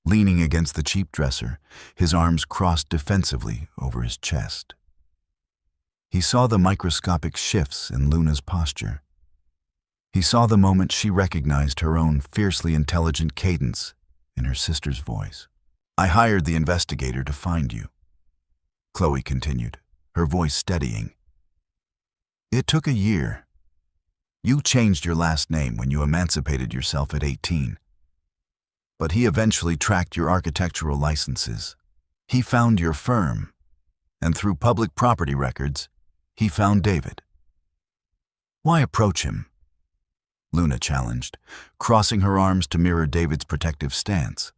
leaning against the cheap dresser, his arms crossed defensively over his chest. He saw the microscopic shifts in Luna's posture. He saw the moment she recognized her own fiercely intelligent cadence in her sister's voice. I hired the investigator to find you, Chloe continued, her voice steadying. It took a year. You changed your last name when you emancipated yourself at 18. But he eventually tracked your architectural licenses. He found your firm, and through public property records, he found David. Why approach him? Luna challenged, crossing her arms to mirror David's protective stance.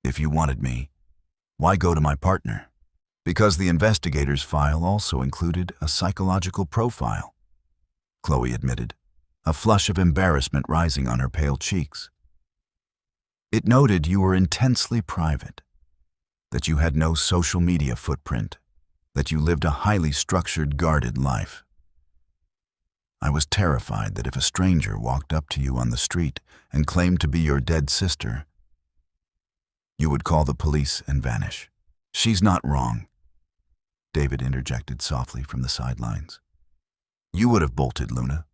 If you wanted me, why go to my partner? Because the investigator's file also included a psychological profile, Chloe admitted, a flush of embarrassment rising on her pale cheeks. It noted you were intensely private, that you had no social media footprint, that you lived a highly structured, guarded life. I was terrified that if a stranger walked up to you on the street and claimed to be your dead sister, you would call the police and vanish. She's not wrong, David interjected softly from the sidelines. You would have bolted, Luna.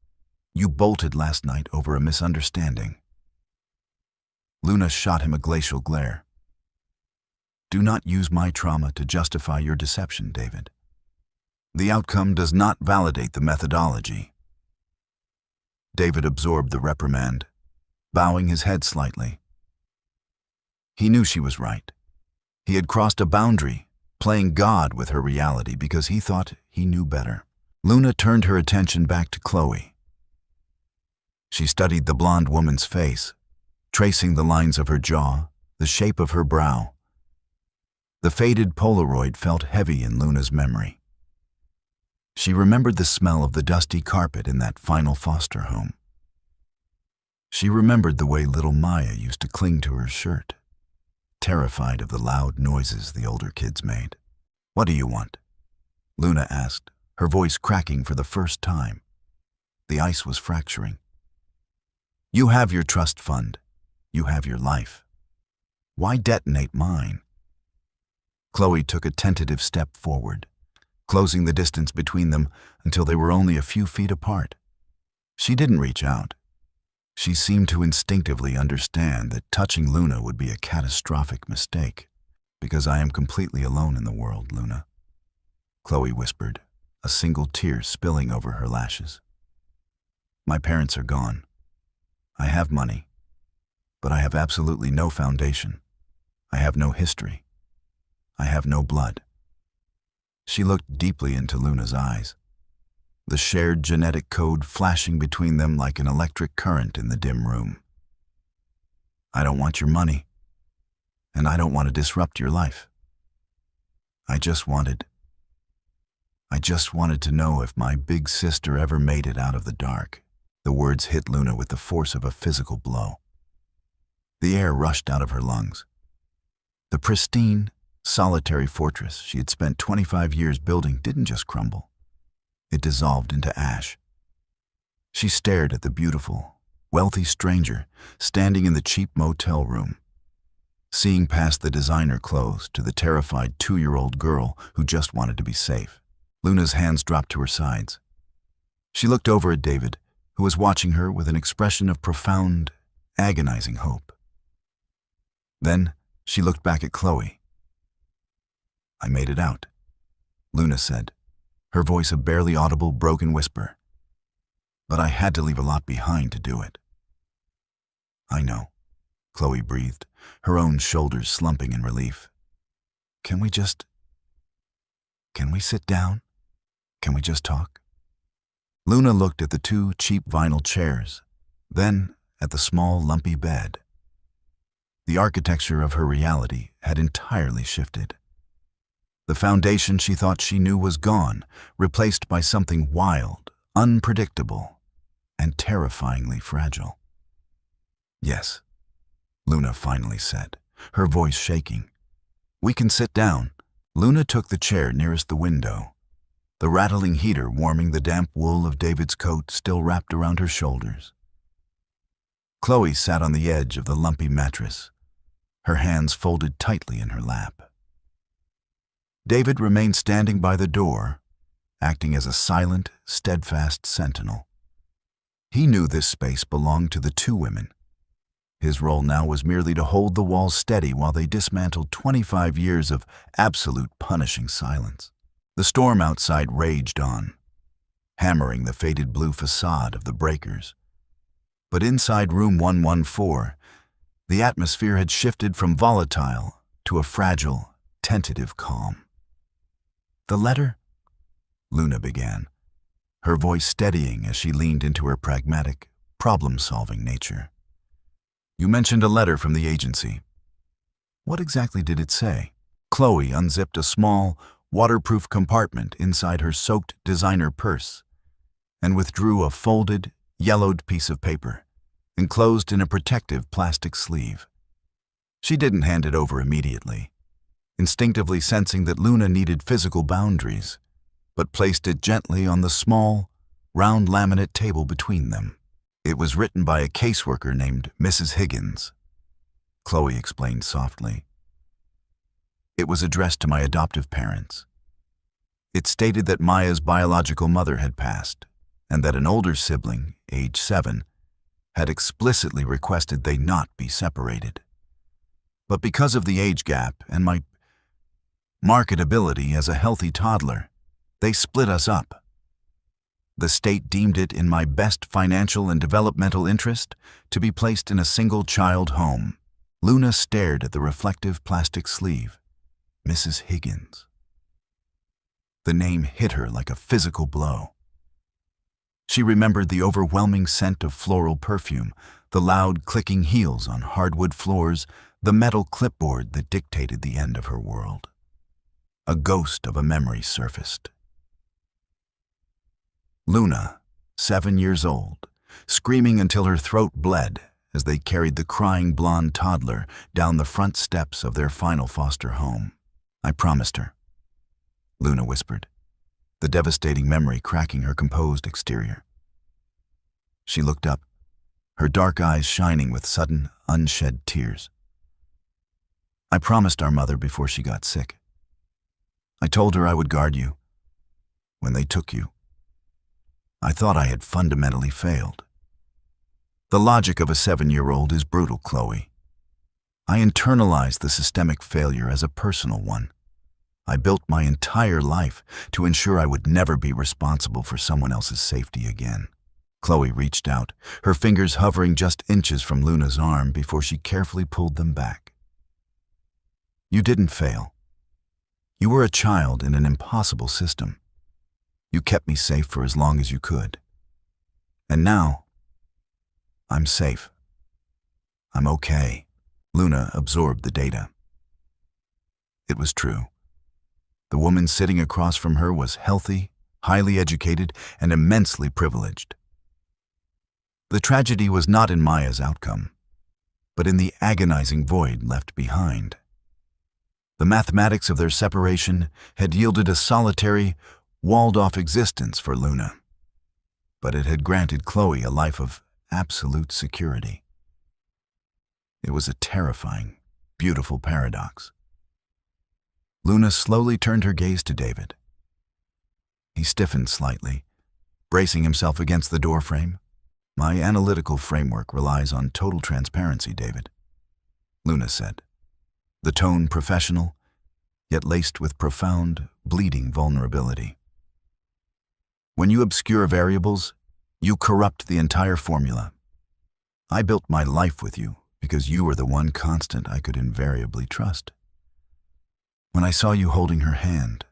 You bolted last night over a misunderstanding. Luna shot him a glacial glare. Do not use my trauma to justify your deception, David. The outcome does not validate the methodology. David absorbed the reprimand, bowing his head slightly. He knew she was right. He had crossed a boundary, playing God with her reality because he thought he knew better. Luna turned her attention back to Chloe. She studied the blonde woman's face, tracing the lines of her jaw, the shape of her brow. The faded Polaroid felt heavy in Luna's memory. She remembered the smell of the dusty carpet in that final foster home. She remembered the way little Maya used to cling to her shirt, terrified of the loud noises the older kids made. What do you want? Luna asked, her voice cracking for the first time. The ice was fracturing. You have your trust fund. You have your life. Why detonate mine? Chloe took a tentative step forward, closing the distance between them until they were only a few feet apart. She didn't reach out. She seemed to instinctively understand that touching Luna would be a catastrophic mistake. Because I am completely alone in the world, Luna, Chloe whispered, a single tear spilling over her lashes. My parents are gone. I have money, but I have absolutely no foundation. I have no history. I have no blood. She looked deeply into Luna's eyes, the shared genetic code flashing between them like an electric current in the dim room. I don't want your money, and I don't want to disrupt your life. I just wanted to know if my big sister ever made it out of the dark. The words hit Luna with the force of a physical blow. The air rushed out of her lungs. The pristine, solitary fortress she had spent 25 years building didn't just crumble. It dissolved into ash. She stared at the beautiful, wealthy stranger standing in the cheap motel room, seeing past the designer clothes to the terrified 2-year-old girl who just wanted to be safe. Luna's hands dropped to her sides. She looked over at David, who was watching her with an expression of profound, agonizing hope. Then she looked back at Chloe. "I made it out," Luna said, her voice a barely audible, broken whisper. "But I had to leave a lot behind to do it." "I know," Chloe breathed, her own shoulders slumping in relief. Can we sit down? Can we just talk?" Luna looked at the 2 cheap vinyl chairs, then at the small, lumpy bed. The architecture of her reality had entirely shifted. The foundation she thought she knew was gone, replaced by something wild, unpredictable, and terrifyingly fragile. "Yes," Luna finally said, her voice shaking. "We can sit down." Luna took the chair nearest the window, the rattling heater warming the damp wool of David's coat still wrapped around her shoulders. Chloe sat on the edge of the lumpy mattress, her hands folded tightly in her lap. David remained standing by the door, acting as a silent, steadfast sentinel. He knew this space belonged to the 2 women. His role now was merely to hold the walls steady while they dismantled 25 years of absolute punishing silence. The storm outside raged on, hammering the faded blue facade of the breakers. But inside room 114, the atmosphere had shifted from volatile to a fragile, tentative calm. "The letter?" Luna began, her voice steadying as she leaned into her pragmatic, problem-solving nature. "You mentioned a letter from the agency. What exactly did it say?" Chloe unzipped a small, waterproof compartment inside her soaked designer purse and withdrew a folded, yellowed piece of paper, enclosed in a protective plastic sleeve. She didn't hand it over immediately, instinctively sensing that Luna needed physical boundaries, but placed it gently on the small, round laminate table between them. "It was written by a caseworker named Mrs. Higgins," Chloe explained softly. "It was addressed to my adoptive parents. It stated that Maya's biological mother had passed, and that an older sibling, age 7, had explicitly requested they not be separated. But because of the age gap and my marketability as a healthy toddler, they split us up. The state deemed it in my best financial and developmental interest to be placed in a single-child home." Luna stared at the reflective plastic sleeve. Mrs. Higgins. The name hit her like a physical blow. She remembered the overwhelming scent of floral perfume, the loud clicking heels on hardwood floors, the metal clipboard that dictated the end of her world. A ghost of a memory surfaced. Luna, 7 years old, screaming until her throat bled as they carried the crying blonde toddler down the front steps of their final foster home. "I promised her," Luna whispered, the devastating memory cracking her composed exterior. She looked up, her dark eyes shining with sudden, unshed tears. "I promised our mother before she got sick. I told her I would guard you. When they took you, I thought I had fundamentally failed. The logic of a 7-year-old is brutal, Chloe. I internalized the systemic failure as a personal one. I built my entire life to ensure I would never be responsible for someone else's safety again." Chloe reached out, her fingers hovering just inches from Luna's arm before she carefully pulled them back. "You didn't fail. You were a child in an impossible system. You kept me safe for as long as you could. And now, I'm safe. I'm okay." Luna absorbed the data. It was true. The woman sitting across from her was healthy, highly educated, and immensely privileged. The tragedy was not in Maya's outcome, but in the agonizing void left behind. The mathematics of their separation had yielded a solitary, walled-off existence for Luna. But it had granted Chloe a life of absolute security. It was a terrifying, beautiful paradox. Luna slowly turned her gaze to David. He stiffened slightly, bracing himself against the doorframe. "My analytical framework relies on total transparency, David," Luna said, the tone professional, yet laced with profound, bleeding vulnerability. "When you obscure variables, you corrupt the entire formula. I built my life with you because you were the one constant I could invariably trust. When I saw you holding her hand,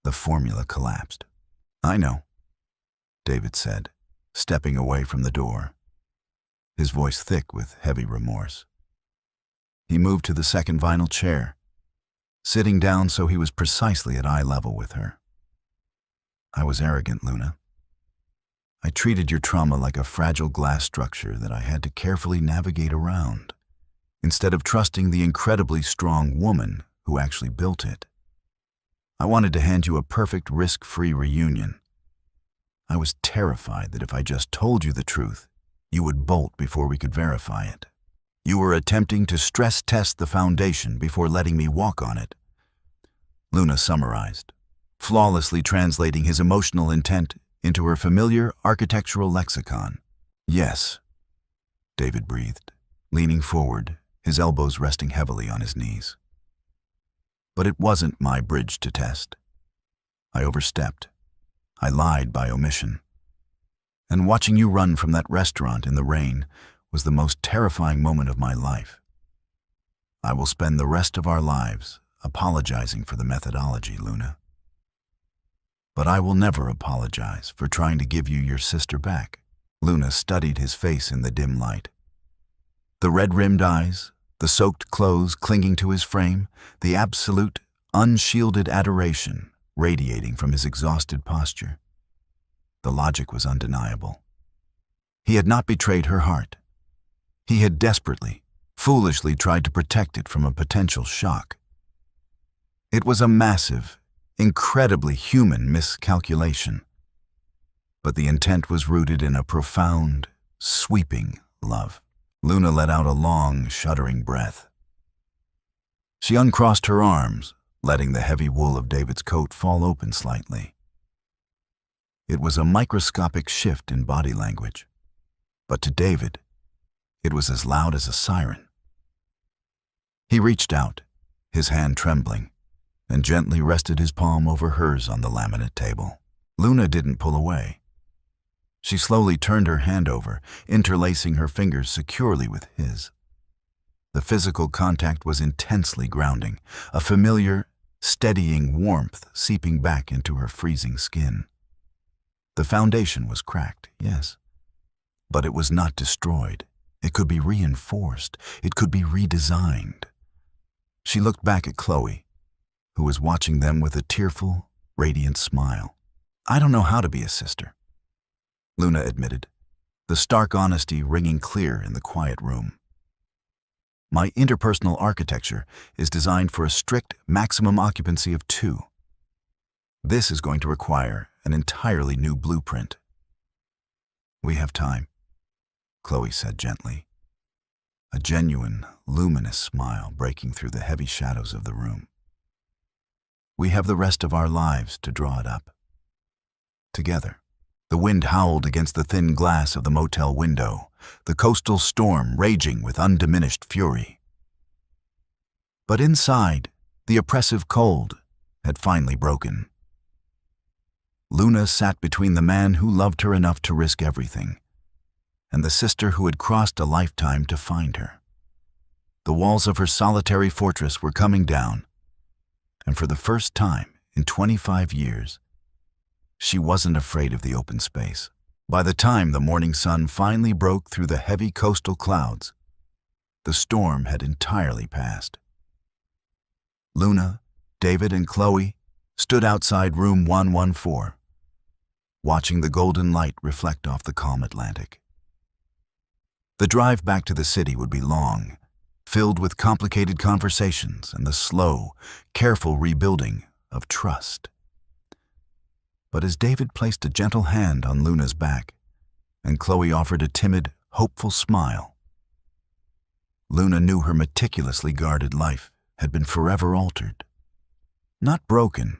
the formula collapsed." "I know," David said, stepping away from the door, his voice thick with heavy remorse. He moved to the second vinyl chair, sitting down so he was precisely at eye level with her. "I was arrogant, Luna. I treated your trauma like a fragile glass structure that I had to carefully navigate around, instead of trusting the incredibly strong woman who actually built it. I wanted to hand you a perfect risk-free reunion. I was terrified that if I just told you the truth, you would bolt before we could verify it. You were attempting to stress test the foundation before letting me walk on it," Luna summarized, flawlessly translating his emotional intent into her familiar architectural lexicon. "Yes," David breathed, leaning forward, his elbows resting heavily on his knees. "But it wasn't my bridge to test. I overstepped. I lied by omission. And watching you run from that restaurant in the rain was the most terrifying moment of my life. I will spend the rest of our lives apologizing for the methodology, Luna. But I will never apologize for trying to give you your sister back." Luna studied his face in the dim light. The red-rimmed eyes, the soaked clothes clinging to his frame, the absolute, unshielded adoration radiating from his exhausted posture. The logic was undeniable. He had not betrayed her heart. He had desperately, foolishly tried to protect it from a potential shock. It was a massive, incredibly human miscalculation. But the intent was rooted in a profound, sweeping love. Luna let out a long, shuddering breath. She uncrossed her arms, letting the heavy wool of David's coat fall open slightly. It was a microscopic shift in body language, but to David, it was as loud as a siren. He reached out, his hand trembling, and gently rested his palm over hers on the laminate table. Luna didn't pull away. She slowly turned her hand over, interlacing her fingers securely with his. The physical contact was intensely grounding, a familiar, steadying warmth seeping back into her freezing skin. The foundation was cracked, yes, but it was not destroyed. It could be reinforced. It could be redesigned. She looked back at Chloe, who was watching them with a tearful, radiant smile. "I don't know how to be a sister," Luna admitted, the stark honesty ringing clear in the quiet room. "My interpersonal architecture is designed for a strict maximum occupancy of 2. This is going to require an entirely new blueprint." "We have time," Chloe said gently, a genuine, luminous smile breaking through the heavy shadows of the room. "We have the rest of our lives to draw it up. Together." The wind howled against the thin glass of the motel window, the coastal storm raging with undiminished fury. But inside, the oppressive cold had finally broken. Luna sat between the man who loved her enough to risk everything, and the sister who had crossed a lifetime to find her. The walls of her solitary fortress were coming down, and for the first time in 25 years, she wasn't afraid of the open space. By the time the morning sun finally broke through the heavy coastal clouds, the storm had entirely passed. Luna, David, and Chloe stood outside room 114, watching the golden light reflect off the calm Atlantic. The drive back to the city would be long, filled with complicated conversations and the slow, careful rebuilding of trust. But as David placed a gentle hand on Luna's back, and Chloe offered a timid, hopeful smile, Luna knew her meticulously guarded life had been forever altered. Not broken,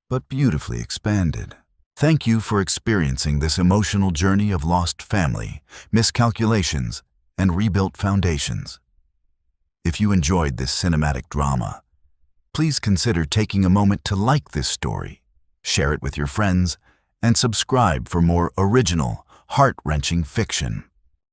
but beautifully expanded. Thank you for experiencing this emotional journey of lost family, miscalculations, and rebuilt foundations. If you enjoyed this cinematic drama, please consider taking a moment to like this story, share it with your friends, and subscribe for more original, heart-wrenching fiction.